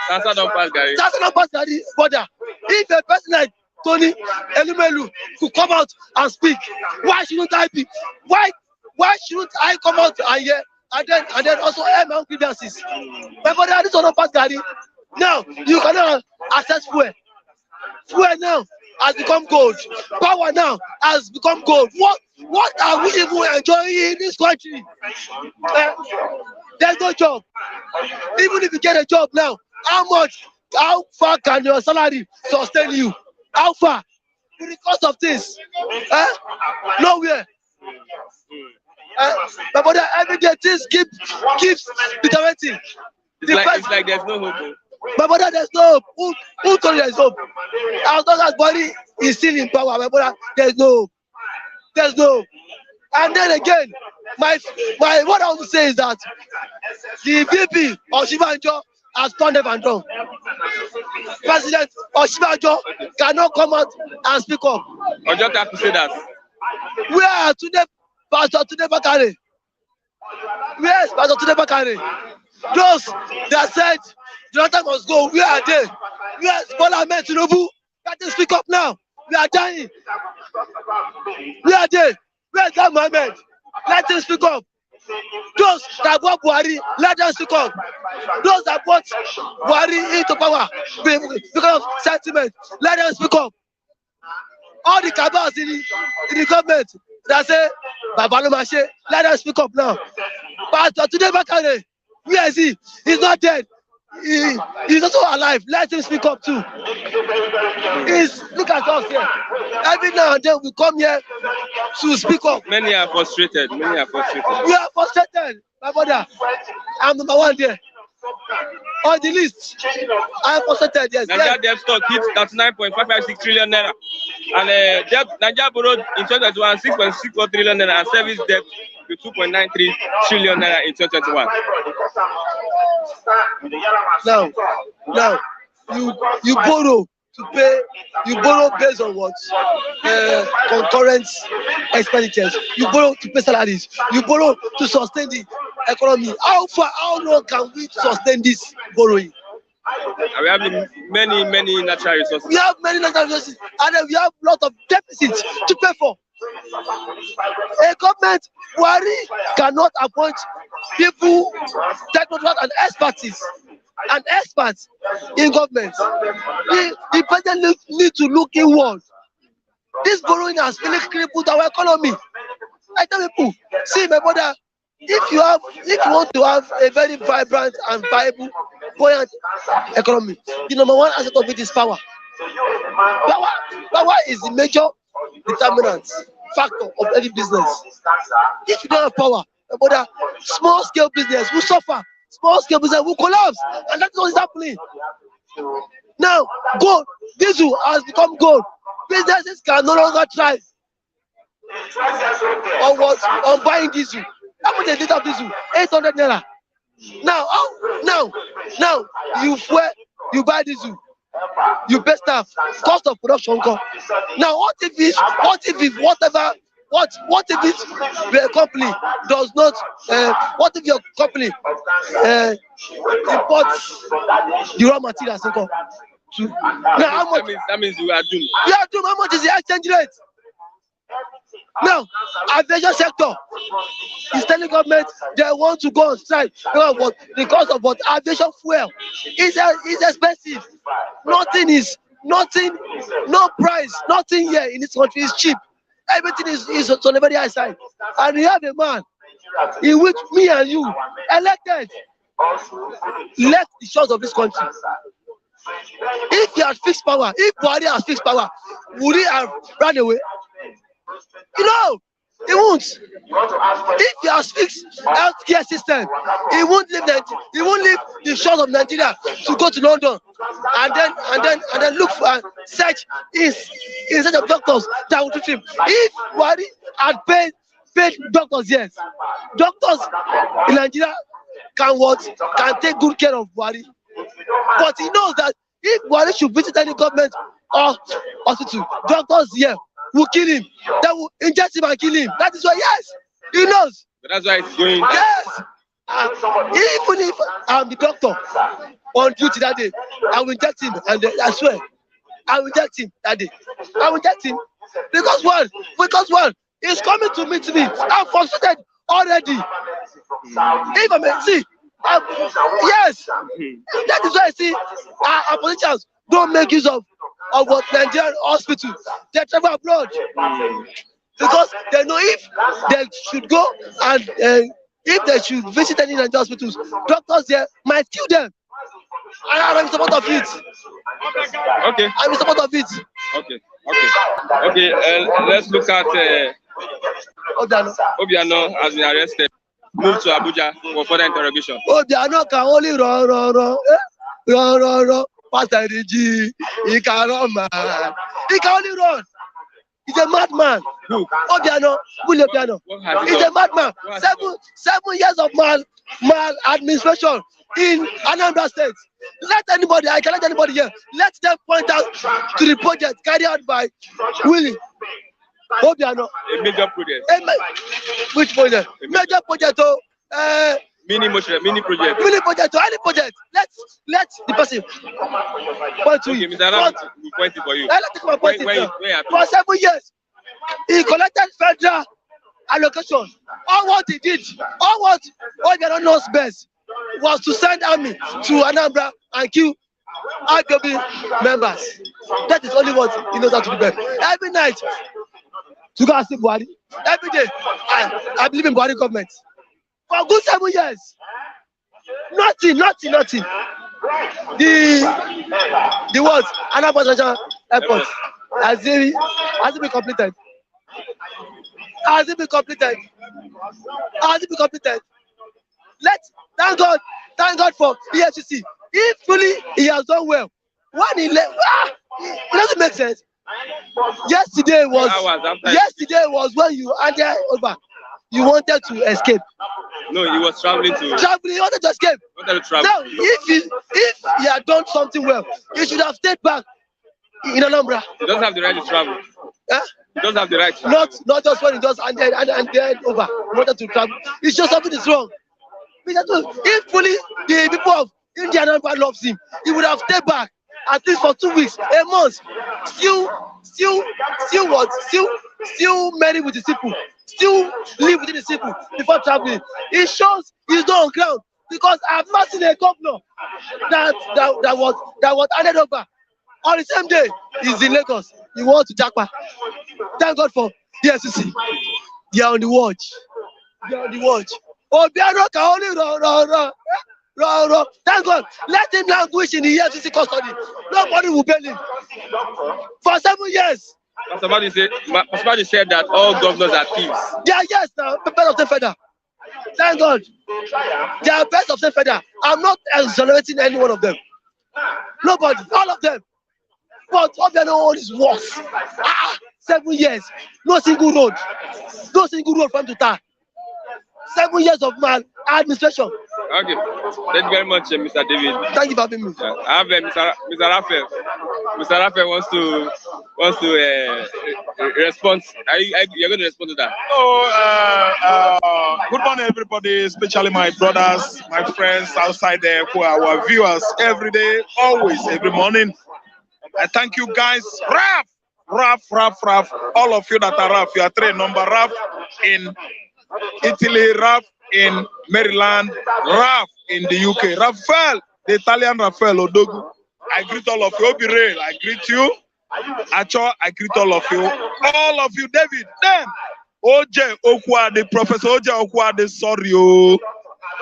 That's not pass, Gary. That's not pass, Gary, brother. If a person like Tony Elumelu could come out and speak, why shouldn't I be? Why shouldn't I come out and hear and then also air my own grievances? My brother, this is not pass, Gary. Now you cannot access fuel. Fuel now has become gold. Power now has become gold. What are we even enjoying in this country? There's no job. Even if you get a job now, how much How far can your salary sustain you? How far? With the cost of things. Nowhere. My brother, every day things keeps deteriorating. It's like there's no hope. My brother, there's no hope. Who told you there's hope? As long as body is still in power, my brother, there's no hope. There's no hope. And then again, my what I want to say is that the VP of Shibanjo has turned them and done. President of Shibanjo cannot come out and speak up. I just have to say that. Where are today Pastor Tunde Bakare? Where is Pastor Tunde Bakare? Those that said Jonathan must go, where are they? Where is Bola Ahmed Tinubu? Let them speak up now. We are dying. Where are they? Where is that Mohammed? Let them speak up. Those that brought Buhari, let them speak up. Those that brought Buhari into power because of sentiment, let them speak up. All the cabals in the government that say Baba no Mashe, let them speak up now. But today Bakare, where is he? He's not dead. He's also alive. Let him speak up too. Look at us here. Every now and then we come here to speak up. Many are frustrated. We are frustrated, my brother. I'm number one there. On the list, I'm frustrated. Yes. Nigeria debt stock hit 39.556 trillion naira, and Nigeria borrowed in 2021 6.64 trillion naira and service debt to 2.93 trillion naira in 2021. Now, you borrow to pay. You borrow based on what? Concurrent expenditures. You borrow to pay salaries. You borrow to sustain the economy. How long can we sustain this borrowing? And we have many natural resources. We have many natural resources, and then we have a lot of deficits to pay for. A government, Buhari cannot appoint people, technocrats, and experts in government. The president need to look inward. This borrowing has really crippled our economy. I tell people, see, my brother, if you want to have a very vibrant and viable, buoyant economy, the number one asset of it is power. Power is the major determinant factor of any business. If you don't have power, my brother, small scale business will suffer. Small scale business will collapse, and that's what is happening. Now, gold, diesel has become gold. Businesses can no longer thrive on buying diesel. How much is a liter of diesel? 800 naira. Now, you buy diesel, you pay staff, cost of production come. Now, what if your company does not? What if your company imports the raw materials? Now, how much? That means you are doomed. You are doomed. How much is the exchange rate? Now, aviation sector is telling government they want to go on strike because of what aviation fuel is expensive. No price, nothing here in this country is cheap. Everything is on the very high side. And you have a man in which me and you elected left the shores of this country. If he had fixed power, if Buhari has fixed power, would he have run away? He won't. If he has fixed healthcare system, he won't leave the shores of Nigeria to go to London and then look for and search in search of doctors that will treat him. If Buhari had paid doctors, yes, doctors in Nigeria can take good care of Buhari. But he knows that if Buhari should visit any government or hospital, doctors here will kill him. They will inject him and kill him. That is why, yes, he knows. But that's why it's going. Yes. Even if I'm the doctor on duty that day, I will inject him, and I swear, I will inject him that day. I will inject him because one, he's coming to meet me. I'm frustrated already. If I may see, yes, that is why I see our politicians don't make use of what Nigerian hospital. They travel abroad because they know if they should go and if they should visit any Nigerian hospitals, doctors there might kill them. I'm in support of it. Okay. I'm in support of it. Okay. Let's look at Obiano has been arrested. Moved to Abuja for further interrogation. Obiano can only run. Pastor Rigi, he can run, man. He can only run. He's a madman. Who? Obiano, Obiano. He's a madman. 7 years of maladministration in Anambra State. I can let anybody here. Let them point out to the project carried out by Willie Obiano. A major project. Which project? Major project. Mini project. Mini project. Any project. Let the person point to you. Mr. Ram, we pointing for you. Let me point it. For 7 years, he collected federal allocation. All what he did, all what Obiano knows best was to send army to Anambra and kill IPOB members. That is only what he knows how to do best. Every night, to go and see Buhari. Every day, I believe in Buhari government. For good 7 years, nothing. The what? Anambra International Airport has it been completed? Has it been completed? Thank God for EFCC. If really he has done well, when he left, it doesn't make sense. Yesterday was when you handed over. You wanted to escape. No, he was traveling. He wanted to escape. Now, if he had done something well, he should have stayed back in Anambra. He doesn't have the right to travel. Huh? He doesn't have the right to not just when he does and then over. He wanted to travel. It's just something is wrong. If fully the people of India and Anambra loves him, he would have stayed back at least for 2 weeks, a month. Still marry with the people. Still live within the people before traveling. It shows he's not on ground because I've not seen a governor that was handed over on the same day. He's in Lagos. He wants to Jakpa. Thank God for the SEC. They are on the watch. Obiano can only run. Thank God. Let him languish in the EFCC custody. Nobody will bail him for 7 years. Pastor said that all governors are thieves. They are now. Best of the federal. Thank God. They are best of the federal. I'm not exonerating any one of them. Nobody. All of them. But Obiano is worse. 7 years. No single road for him to tar. 7 years of administration. Okay. Thank you very much, Mr. David. Thank you for having me. I have Mr. Raphael. Mr. Raphael wants to respond. You're going to respond to that? Good morning, everybody, especially my brothers, my friends outside there who are our viewers every day, always, every morning. I thank you guys. Raf. All of you that are Raf, you are 3 number Raf in Italy, Raf in Maryland, Raf in the UK. Raphael, the Italian Raphael Odogu. I greet all of you. Obire, I greet you. Acho, I greet all of you. All of you, David. Then, Oje Okwade, Professor Oje Okwade, sorry,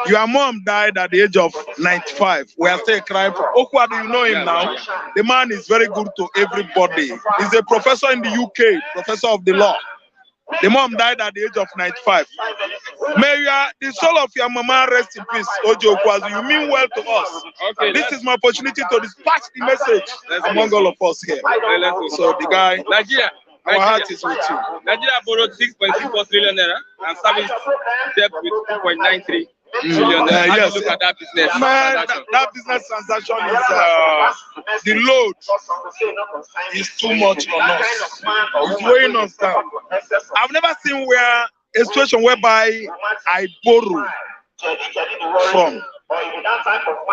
your mom died at the age of 95. We are still crying for Okwade. You know him now. The man is very good to everybody. He's a professor in the UK, professor of the law. The mom died at the age of 95. May the soul of your mama rest in peace, Ojo Okwazu. You mean well to us. Okay, this is my opportunity to dispatch the message among all of us here. So the guy, Nigeria, our heart is with you. Nigeria borrowed 6.64 trillion naira and serviced debt with 2.93 trillion naira. Yes. Look at that business. Man, that business transaction is the load is too much on us. It's weighing us down. I've never seen a situation whereby I borrow from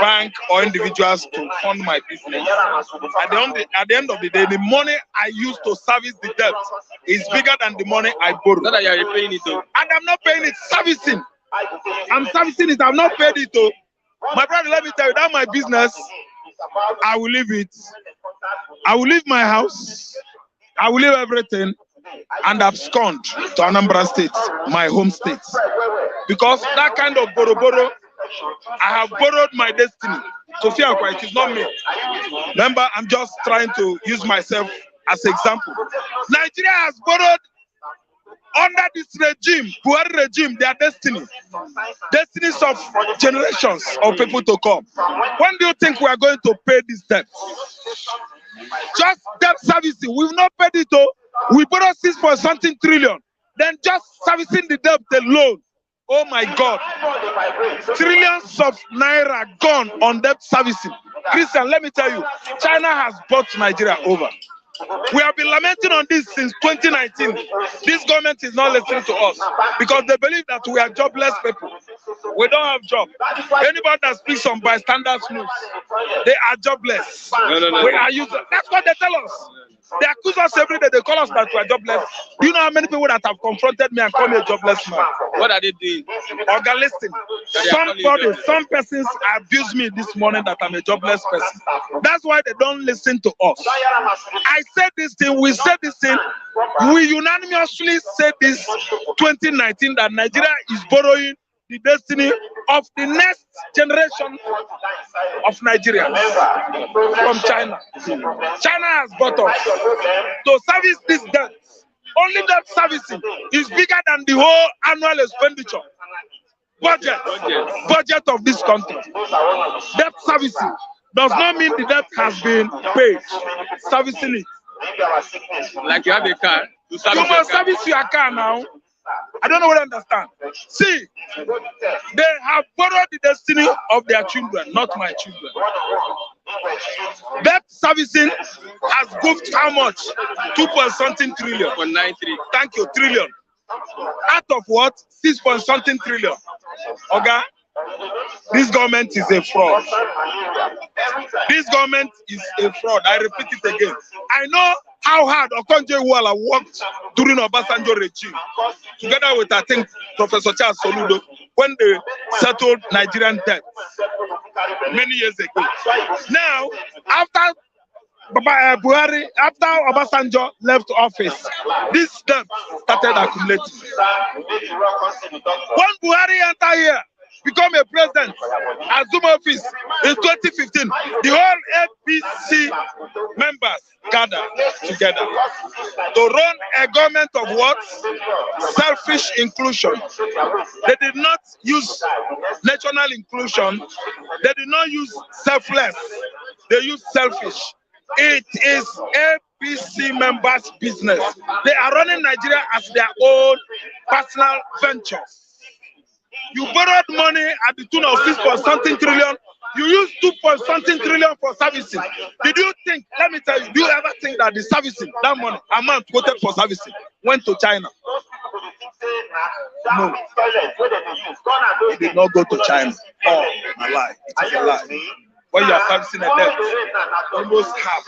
bank or individuals to fund my business. At the end of the day, the money I use to service the debt is bigger than the money I borrow. Not that you are paying it though. And I'm not paying it, servicing. I'm servicing it, I'm not paid it though. My brother, let me tell you, that my business, I will leave it. I will leave my house. I will leave everything and abscond to Anambra State, my home state. Because that kind of borrow, I have borrowed my destiny. Sophia, it is not me. Remember, I'm just trying to use myself as an example. Nigeria has borrowed under this regime, Buhari regime, their destinies of generations of people to come. When do you think we are going to pay this debt? Just debt servicing, we've not paid it all. We borrowed 6.something trillion. Then just servicing the debt alone. Oh my God. Trillions of naira gone on debt servicing. Christian, let me tell you, China has bought Nigeria over. We have been lamenting on this since 2019. This government is not listening to us because they believe that we are jobless people. We don't have job. Anybody that speaks on Bystanders news, they are jobless. No. We are users. That's what they tell us. They accuse us every day. They call us that we are jobless. Do you know how many people that have confronted me and called me a jobless man? What are they doing? Organ, listen. Some persons abused me this morning that I'm a jobless person. That's why they don't listen to us. I said this thing, we said this thing, we unanimously said this 2019 that Nigeria is borrowing the destiny of the next generation of Nigerians from China. China has bought us to service this debt. Only debt servicing is bigger than the whole annual expenditure budget of this country. Debt servicing does not mean the debt has been paid. Servicing it. Like you have a car. You must service your car now. I don't know what I understand. See, they have borrowed the destiny of their children, not my children. Debt servicing has goofed how much? 2.something trillion. 2.93. Thank you, trillion. Out of what? 6.something trillion. Okay? This government is a fraud. This government is a fraud. I repeat it again. I know how hard Okonjo-Iweala worked during Obasanjo regime, together with, I think, Professor Charles Soludo, when they settled Nigerian debt many years ago. Now, after Buhari, after Obasanjo left office, this debt started accumulating. When Buhari entered here, become a president, assume office in 2015, the whole APC members gathered together to run a government of what? Selfish inclusion. They did not use national inclusion. They did not use selfless. They used selfish. It is APC members' business. They are running Nigeria as their own personal ventures. You borrowed money at the tune of 6.something trillion. You used 2.something trillion for servicing. Did you think, let me tell you, do you ever think that the servicing, that money, amount quoted for servicing, went to China? No. It did not go to China. Oh, a lie. It is a lie. When you are servicing a debt, almost half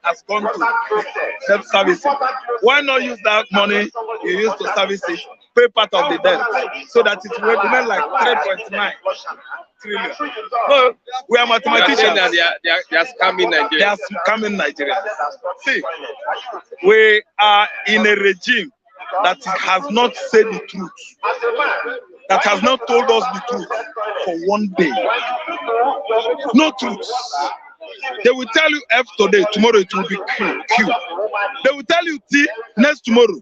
has gone to debt servicing. Why not use that money you used to service it, pay part of the debt, so that it will remain like 3.9 trillion? No, we are mathematicians. They are scamming Nigeria. They are scamming Nigeria. See, we are in a regime that has not said the truth, that has not told us the truth for one day. No truth. They will tell you F today, tomorrow it will be Q. They will tell you T next tomorrow.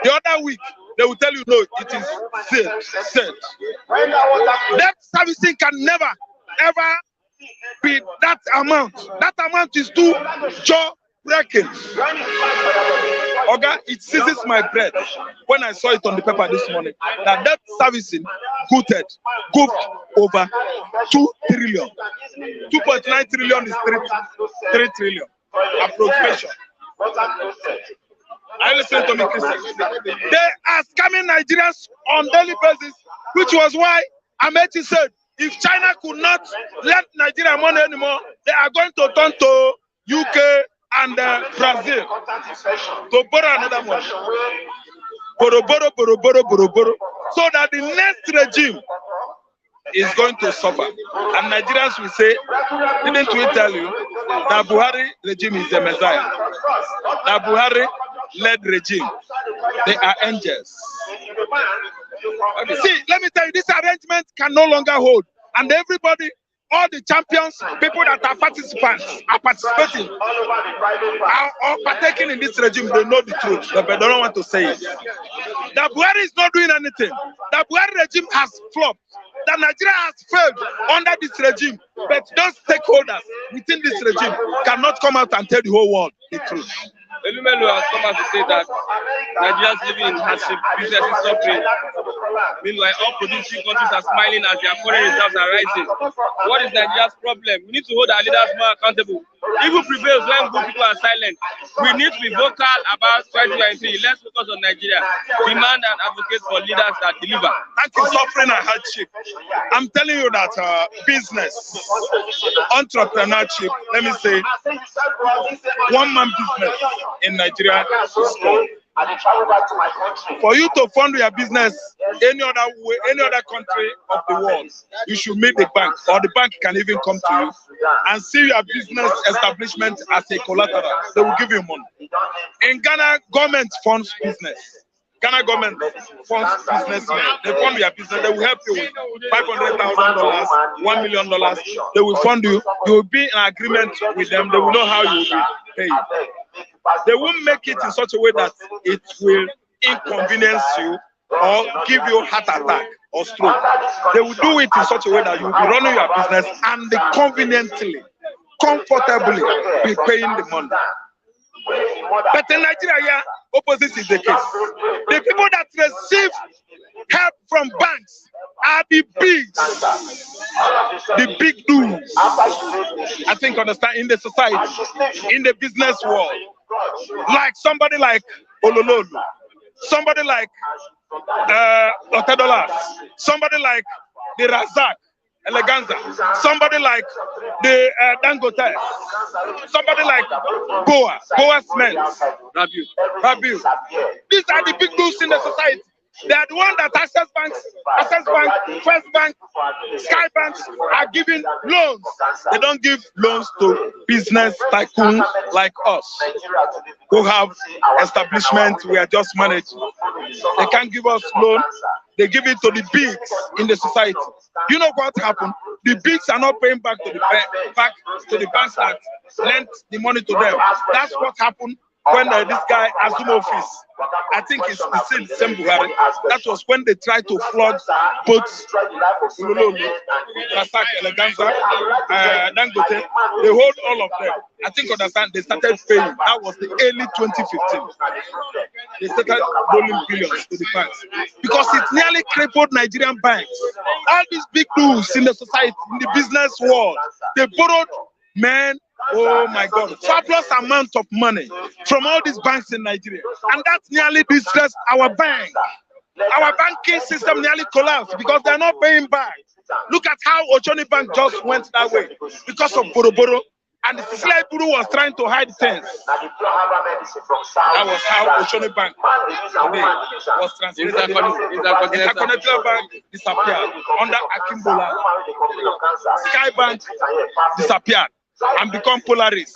The other week, they will tell you no, it is said. Debt servicing can never, ever be that amount. That amount is too jaw-breaking. Okay, it seizes my breath when I saw it on the paper this morning that debt servicing goofed over 2 trillion. 2.9 trillion is 3 trillion. Approximation. I listen to me, Christian. They are scamming Nigerians on daily basis, which was why Amechi said if China could not lend Nigeria money anymore, they are going to turn to UK and Brazil to borrow another money. Borrow. So that the next regime is going to suffer. And Nigerians will say, didn't we tell you that Buhari regime is the Messiah? That Buhari led regime, they are angels. See, let me tell you, this arrangement can no longer hold. And everybody all the champions, people that are participants, are participating, are partaking in this regime. They know the truth, but they don't want to say it. The Buhari is not doing anything. The Buhari regime has flopped. The Nigeria has failed under this regime, but those stakeholders within this regime cannot come out and tell the whole world the truth. Elumelu has come out to say that Nigerians living in hardship, business is suffering. Meanwhile, all producing countries are smiling as their foreign reserves are rising. What is Nigeria's problem? We need to hold our leaders more accountable. Evil prevails when good people are silent. We need to be vocal about 2023. Let's focus on Nigeria. Demand and advocate for leaders that deliver. That is suffering and hardship. I'm telling you that business, entrepreneurship, let me say, one-man business in Nigeria is strong. For you to fund your business any other way, any other country of the world, you should meet the bank, or the bank can even come to you and see your business establishment as a collateral. They will give you money. In Ghana, government funds business. Ghana government funds businessmen. They fund your business. They will help you with $500,000, $1 million. They will fund you. You will be in agreement with them. They will know how you will be paid. They won't make it in such a way that it will inconvenience you or give you heart attack or stroke. They will do it in such a way that you will be running your business and conveniently, comfortably be paying the money. But in Nigeria, opposite is the case. The people that receive help from banks are the big dudes. I think understand in the society, in the business world, like somebody like Elumelu, somebody like Otedolas, somebody like the Razak, Eleganza, somebody like the Dangote, somebody like Boa Cement, Rabiu. These are the big dudes in the society. They are the ones that Access Bank, First Bank, Sky Banks are giving loans. They don't give loans to business tycoons like us, who have establishments we are just managing. They can't give us loans. They give it to the bigs in the society. You know what happened? The bigs are not paying back to the banks that lent the money to them. That's what happened when this guy assumed office. I think it's still the same Buhari. That was when they tried to flood both Elumelu, Razak, Eleganza, Dangote. They hold all of them. I think understand they started paying. That was the early 2015. They started rolling billions to the banks because it nearly crippled Nigerian banks. All these big dudes in the society, in the business world, they borrowed men. Oh my God, fabulous amount of money from all these banks in Nigeria, and that nearly distressed our bank. Our banking system nearly collapsed because they're not paying back. Look at how Ochoni Bank just went that way because of Boroboro, and the Sicily Buru was trying to hide things. That was how Ochoni Bank today was translated. Intercontinental Bank disappeared under Akimbola. Sky Bank disappeared and become Polaris.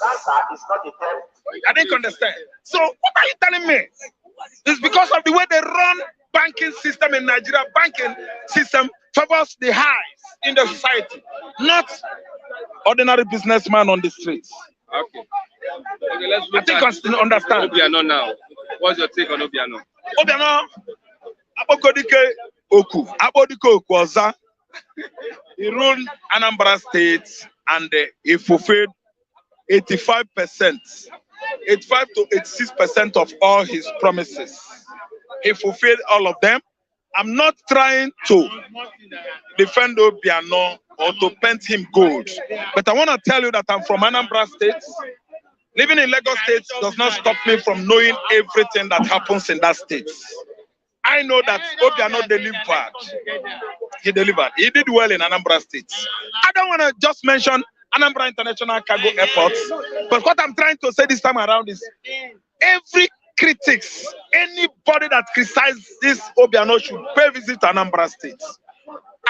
I didn't understand. So what are you telling me? It's because of the way they run banking system in Nigeria. Banking system favors the highs in the society, not ordinary businessman on the streets. Okay, let's look I think I understand. Obiano now. What's your take on Obiano? Obiano, Abokodike Oku, Abodike Okuoza. He ruled Anambra State and he fulfilled 85% to 86% of all his promises. He fulfilled all of them. I'm not trying to defend Obiano or to paint him gold, but I want to tell you that I'm from Anambra State. Living in Lagos State does not stop me from knowing everything that happens in that state. I know that Obiano delivered. He delivered. He did well in Anambra State. I don't want to just mention Anambra International Cargo Airport, but what I'm trying to say this time around is every critics, anybody that criticizes this Obiano should pay visit to Anambra State.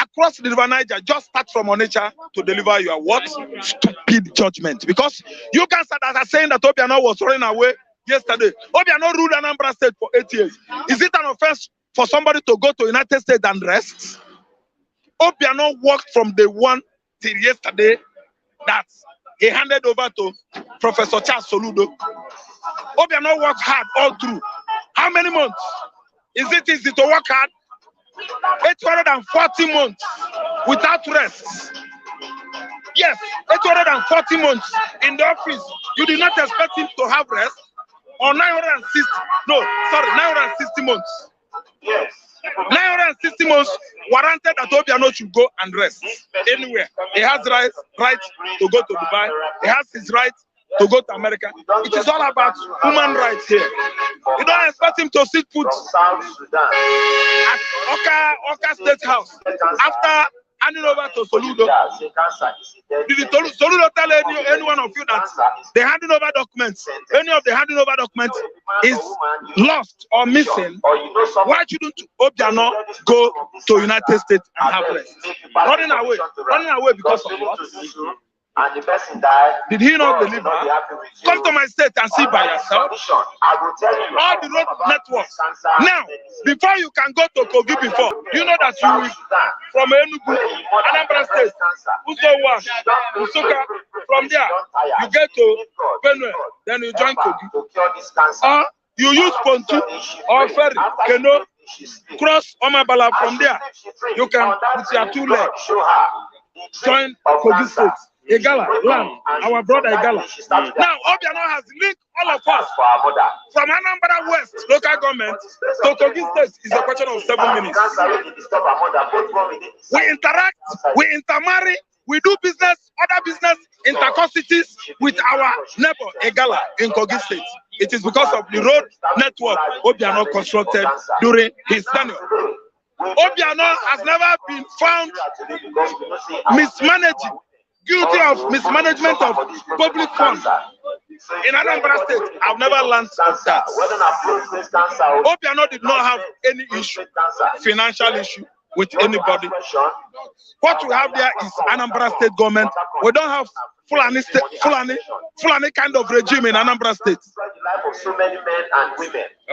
Across the River Niger, just start from Onitsha to deliver your what? Stupid judgment. Because you guys that are saying that Obiano was running away yesterday. Obiano ruled Anambra State for 8 years. Is it an offense for somebody to go to United States and rest? Obiano worked from day one till yesterday that he handed over to Professor Charles Soludo. Obiano worked hard all through. How many months? Is it easy to work hard? 840 months without rest. Yes, 840 months in the office. You did not expect him to have rest? Or 960 months. Yes. 960 months warranted that Obiano should go and rest anywhere. He has right to go to Dubai. He has his right to go to America. It is all about human rights here. You don't expect him to sit put at Oka State House after handing over to Soludo. Did Soludo tell any one of you that the handing over documents, any of the handing over documents is lost or missing? Why shouldn't Obiano go to United States and have rest? Running away because of what? And the person died. Did he not deliver? Come to my state and see by yourself. All the road networks. Now, before you can go to Kogi before, you know that you from Enugu, Anambra State, Usowa, Usuka, from there, you get to Benue, then you join Kogi. Or you use Pontu or ferry, Keno, cross Omabala from there. You can, with your 2 legs, join Kogi State. Igala, land, our brother Igala. Now, Obiano has linked all of us from Anambra West local government to Kogi State. Is a question of 7 minutes. We interact, we intermarry, we do business, other business, intercosities with our neighbor Igala in Kogi State. It is because of the road network Obiano constructed during his tenure. Obiano has never been found mismanaging. Guilty of mismanagement of public funds in Anambra State. I've never learned that. Obiano did not have any issue, financial issue with anybody. What we have there is Anambra State government. We don't have Fulani kind of regime in Anambra State.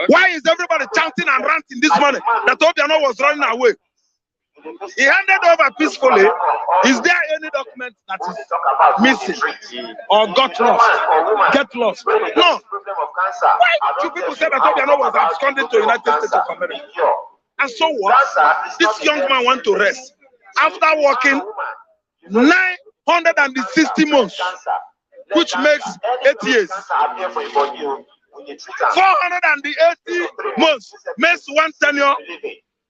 Why is everybody chanting and ranting this morning that Obiano was running away? He handed over peacefully. Is there any document that is missing or got lost? Get lost? No. Why do people say that Obiano was absconded to the United States of America? And so what? This young man went to rest after working 960 months, which makes 8 years. 480 months makes one tenure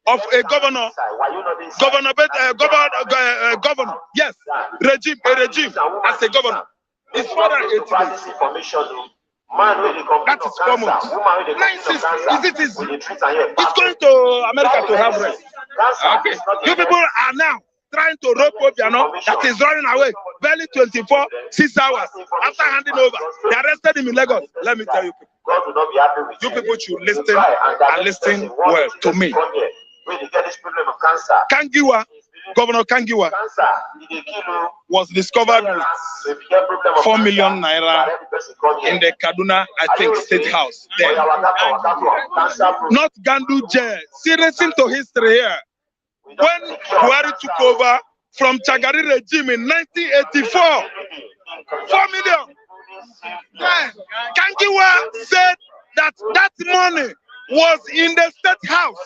of a governor, yes, regime as a governor. It's 480 days. That is 4 months. 960. Is it easy? It's going to America to have rest. Okay. You people are now trying to rope Obiano that is running away. Barely 24, 6 hours after handing over. They arrested him in Lagos. Let me tell you people. You people should listen and listen well to me. Kangiwa, Governor Kangiwa, was discovered with 4 million naira in the Kaduna, I think, State House. Then. Not Gandu jail. See, listen to history here. When Buhari took over from Chagari regime in 1984, 4 million. Kangiwa said that money was in the State House.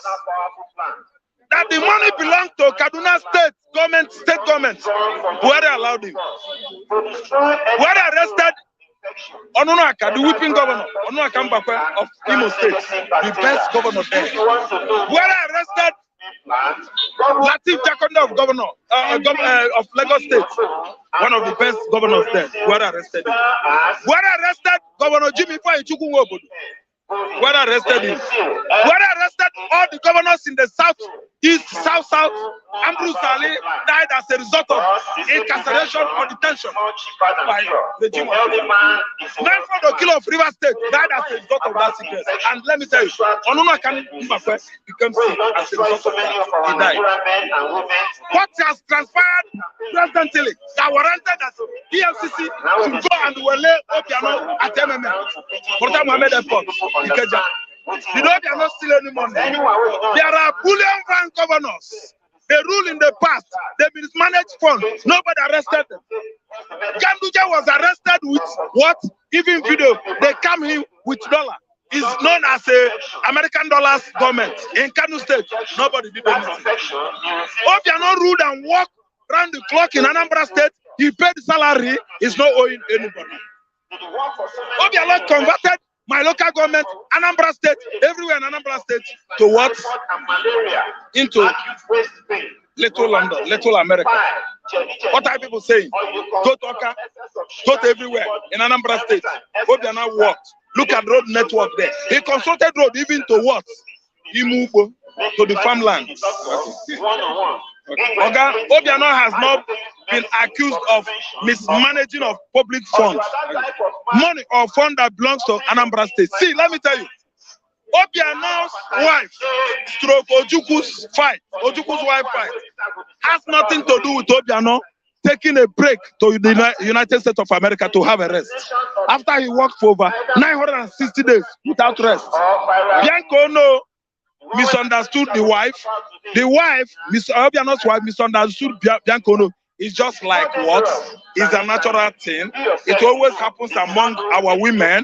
That the money belonged to Kaduna State government. Buhari allowed him. Buhari arrested Onunuaka, the whipping governor, Onunuaka Mbakwe of Imo State, the best governor there. Buhari arrested Latif Jakonda of governor of Lagos State, one of the best governors there. Buhari arrested him. Buhari arrested Governor Jimmy Faye Chukwuobodo. Buhari arrested him. Buhari arrested all the governors in the south, east, south. Ambrose Ali died as a result of incarceration or detention by the regime. Manfred Okilo of River State died as a result of that sickness. And let me tell you, Onunuaka Mbakwe became sick as a result of that. He died. What has transpired presently that warranted that EFCC should go and lay Obiano at MMM. Porta Mohammed Airport. Ikeja. The Obiano still any money. There are bullion bank governors They rule in the past. They mismanaged funds. Nobody arrested them. Ganduje was arrested with what? Even video. They come him with dollar. Is known as a American dollars government in Kano State. Nobody did anything. Obiano ruled and walked round the clock in Anambra State. He paid salary. He's not owing anybody. Obiano converted my local government, Anambra State, everywhere in Anambra State, to what? Into Little London, Little America. What are people saying? Go to Oka, go to everywhere in Anambra State. Obiano walked. Look at road network there. He constructed road even to what? Imubo, to the farmlands. Obiano has not been accused of mismanaging of public funds, money or fund that belongs to Anambra State. See, let me tell you, Obiano's wife, stroke Ojuku's wife fight, has nothing to do with Obiano taking a break to the United States of America to have a rest. After he worked for over 960 days without rest. Bianco misunderstood the wife. The wife, Obiano's wife, misunderstood Bianco. It's just like what? It's a natural thing. It always happens among our women.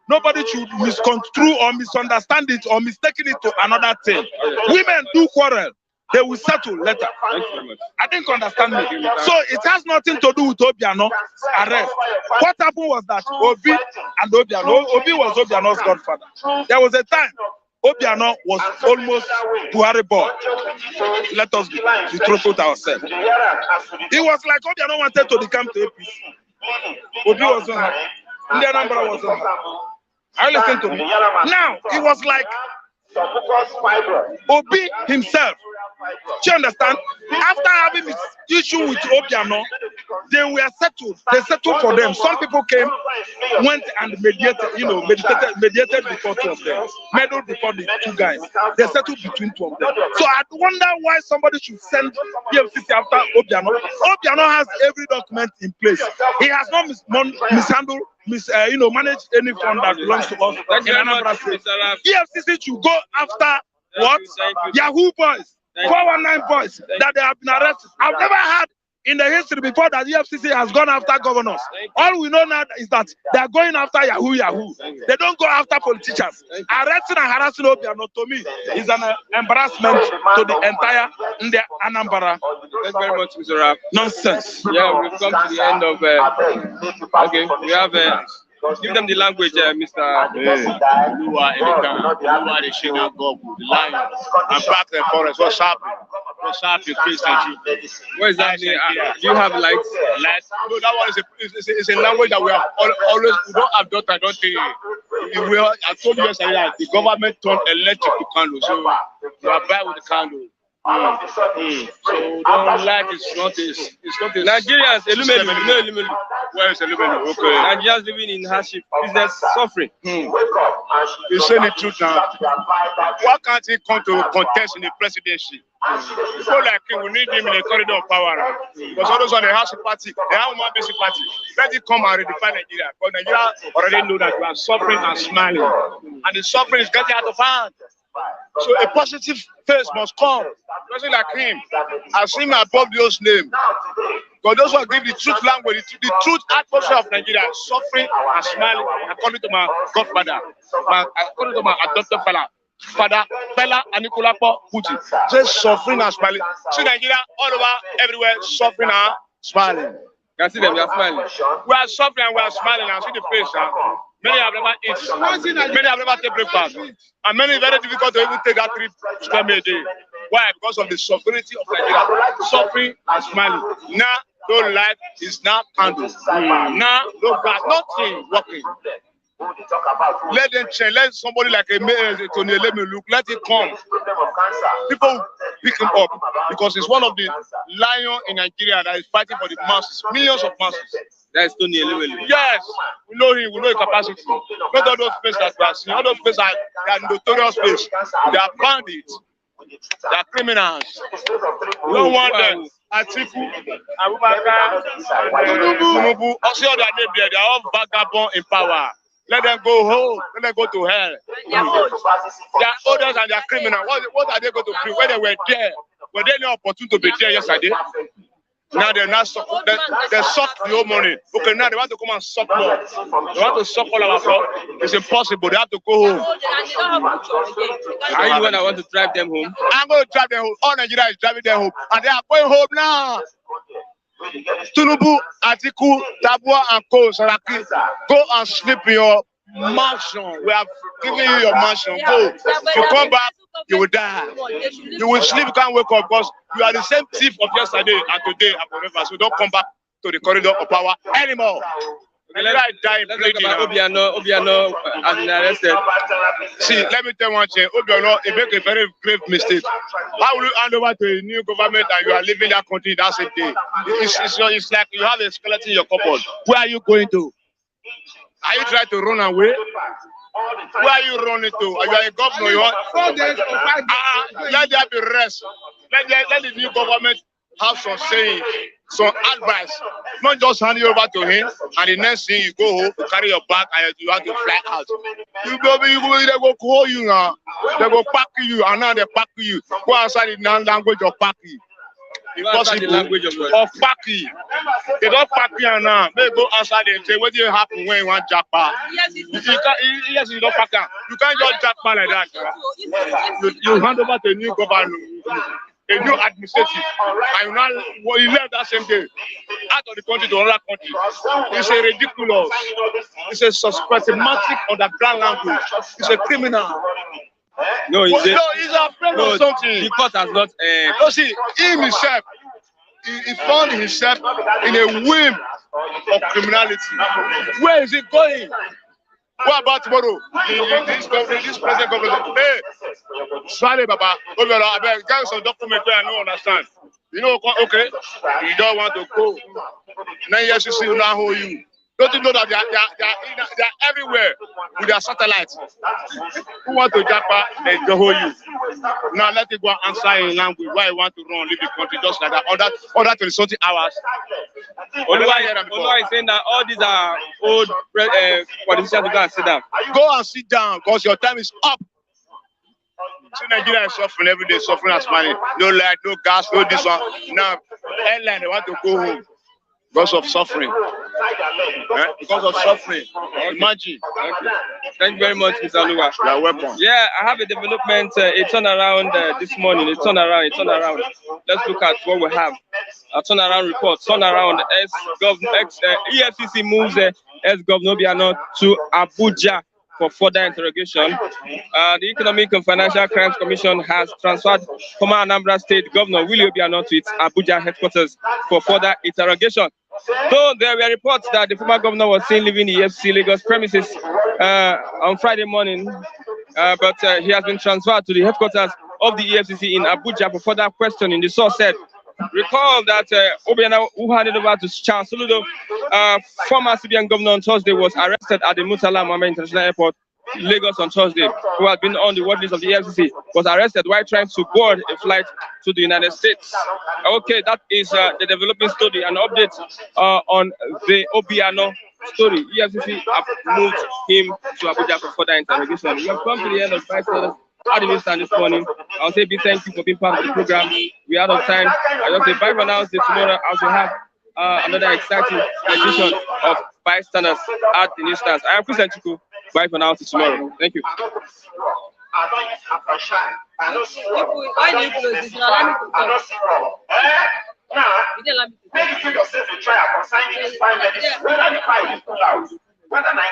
Nobody should misconstrue or misunderstand it or mistaking it to another thing. Women do quarrel. They will settle later. I didn't understand me. So it has nothing to do with Obiano's arrest. What happened was that Obi and Obiano, Obi was Obiano's godfather. There was a time Obiano was almost Buhari boy. Let us be truthful to ourselves. It was like Obiano wanted to become to APC. Obi wasn't happy. Indian Anambra wasn't happy. I listen to me. Now, it was like Obi himself. Do you understand? After having this issue with Obiano, they were settled. They settled for them. Some people came, went and mediated, mediated before two of them, meddled before the two guys. They settled between two of them. So I wonder why somebody should send PMCC after Obiano. Obiano has every document in place. He has not mishandled, managed any fund that belongs to us in Anambra State. PMCC should go after what? Yahoo boys. 419 boys that they have been arrested. I've never had in the history before that EFCC has gone after governors. All we know now is that they are going after Yahoo. They don't go after politicians. Arresting and harassing Obiano to me is an embarrassment to the entire Anambra. Thank you very much, Mr. Rap. Nonsense. Yeah, we've come to the end of. Okay, we have. Give them the language, Mr. Lua, the Shina Gobu, the lion, and back the forest. What's happening? What's happening, Christian? What is that? Do you have lights? Lights? No, that one is a language that we have always, we don't have daughter, don't think. I told you yesterday that the government turned electric to candle, so you are bad with the candle. So don't like it's not this. Nigerians, Elumelu. Where is Elumelu? Okay. Nigerians living in hardship, business suffering. You say the truth now. Why can't he come to contest in the presidency? People like him, we need him in the corridor of power. Because all those on the Hardship party, they have one basic party. Let it come and redefine Nigeria. Because Nigeria already know that we are suffering and smiling. And the suffering is getting out of hand. So a positive face must come. Person like him, I see him above those names. Because those who give the truth language, the truth atmosphere of Nigeria, suffering and smiling, according to my godfather, according to my adopted father, Bella and Nikolapo Putin. Just suffering and smiling. See Nigeria all over, everywhere, suffering and smiling. You can see them, they are smiling. We are suffering and we are smiling and see the face. Many have never eaten. Many have never taken breakfast. And many very difficult to even take that 3 square meal a day. Why? Because of the sovereignty of Nigeria. Suffering and smiling. Now, no life is now candles. Now, no God, nothing working. Let them change. Let somebody like Elumelu, let it come. People pick him up because he's one of the lions in Nigeria that is fighting for the masses, millions of masses. That is Tony Elumelu. Yes, we know him, we know his capacity. Not all those places that we are seeing, all those places they are notorious places. They are bandits, they are criminals. We don't want them. Atiku, Abubakar, Tinubu, also all their name there, they are all vagabond in power. Let them go home, let them go to hell. They are others and they are criminals. What are they going to do when they were there? Were they not opportune to be there yesterday? Now they're not suck. They suck the whole money. Okay, now they want to come and suck more. They want to suck all our blood. It's impossible. They have to go home. Are you the one that want to drive them home? I'm going to drive them home. All Nigeria is driving them home, and they are going home now. Tinubu, Atiku, Tabua, and Co. Saraki, go and sleep in your mansion. We have given you your mansion. Go. You come back, you will die. You will sleep, you can't wake up because you are the same thief of yesterday and today and forever. So don't come back to the corridor of power anymore. Let's talk about Obiano has been arrested. See, let me tell you one thing. Obiano, he make a very grave mistake. How will you hand over to a new government and you are leaving that country that same day? It's like you have a skeleton in your cupboard. Where are you going to? Are you trying to run away? Where are you running to? Are you a governor? You want? 4 days or 5 days. Let there be rest. Let the new government have some saying, some advice. Not just hand it over to him, and the next thing you go home, you carry your bag, and you have to fly out. They go call you now. They go pack you, and now they pack you. Go outside the language of pack you. Impossible. Of pack you. They don't pack you now. They go outside and say, what do you happen when you want jackpot? Yes, you don't pack them. You can't just jackpot like that. You hand over to a new governor. A new administrative, and now you left that same day out of the country to another country. It's a ridiculous. It's a systematic underground language. It's a criminal. No, he's afraid of something. The court has not. No, see, him himself, he found himself in a whim of criminality. Where is he going? What about tomorrow? This present government. Hey, sorry, Baba. I beg, get some document where I don't understand. You know, okay, you don't want to go. 9 years you see will not hold you. Don't you know that they are everywhere with their satellites? Who want to jump out, they hold you. Now let it go and answer in language why you want to run, leave the country just like that. Other 20 hours. Oluwa is saying that all these are old politicians to go and sit down. Go and sit down because your time is up. See, Nigeria is suffering every day, suffering as money. No light, no gas, no this one. Now, airline, they want to go home. Because of suffering. Because of suffering. Imagine. Okay. Thank you very much, Mr. Oluwa. You are welcome. Yeah, I have a development, a turnaround this morning. A turnaround. Let's look at what we have. A turnaround report. Turnaround. EFCC moves ex-Governor Obiano to Abuja for further interrogation. The Economic and Financial Crimes Commission has transferred former Anambra State Governor Willie Obiano to its Abuja headquarters for further interrogation. Though there were reports that the former governor was seen leaving the EFCC Lagos premises on Friday morning, but he has been transferred to the headquarters of the EFCC in Abuja for further questioning. The source said, recall that Obiano, who handed over to Charles Soludo, former CBN governor on Thursday, was arrested at the Murtala Mohammed International Airport, Lagos on Thursday, who had been on the watch list of the EFCC, was arrested while trying to board a flight to the United States. Okay, that is the developing story, an update on the Obiano story. EFCC have moved him to Abuja for further interrogation. We have come to the end of Bystanders at the Newsstand this morning. I'll say big thank you for being part of the program. We are out of time. I just say bye for now. See tomorrow. I also have another exciting edition of Bystanders at the Newsstand. I am Chris Chiku. Bye for now. See tomorrow. Thank you.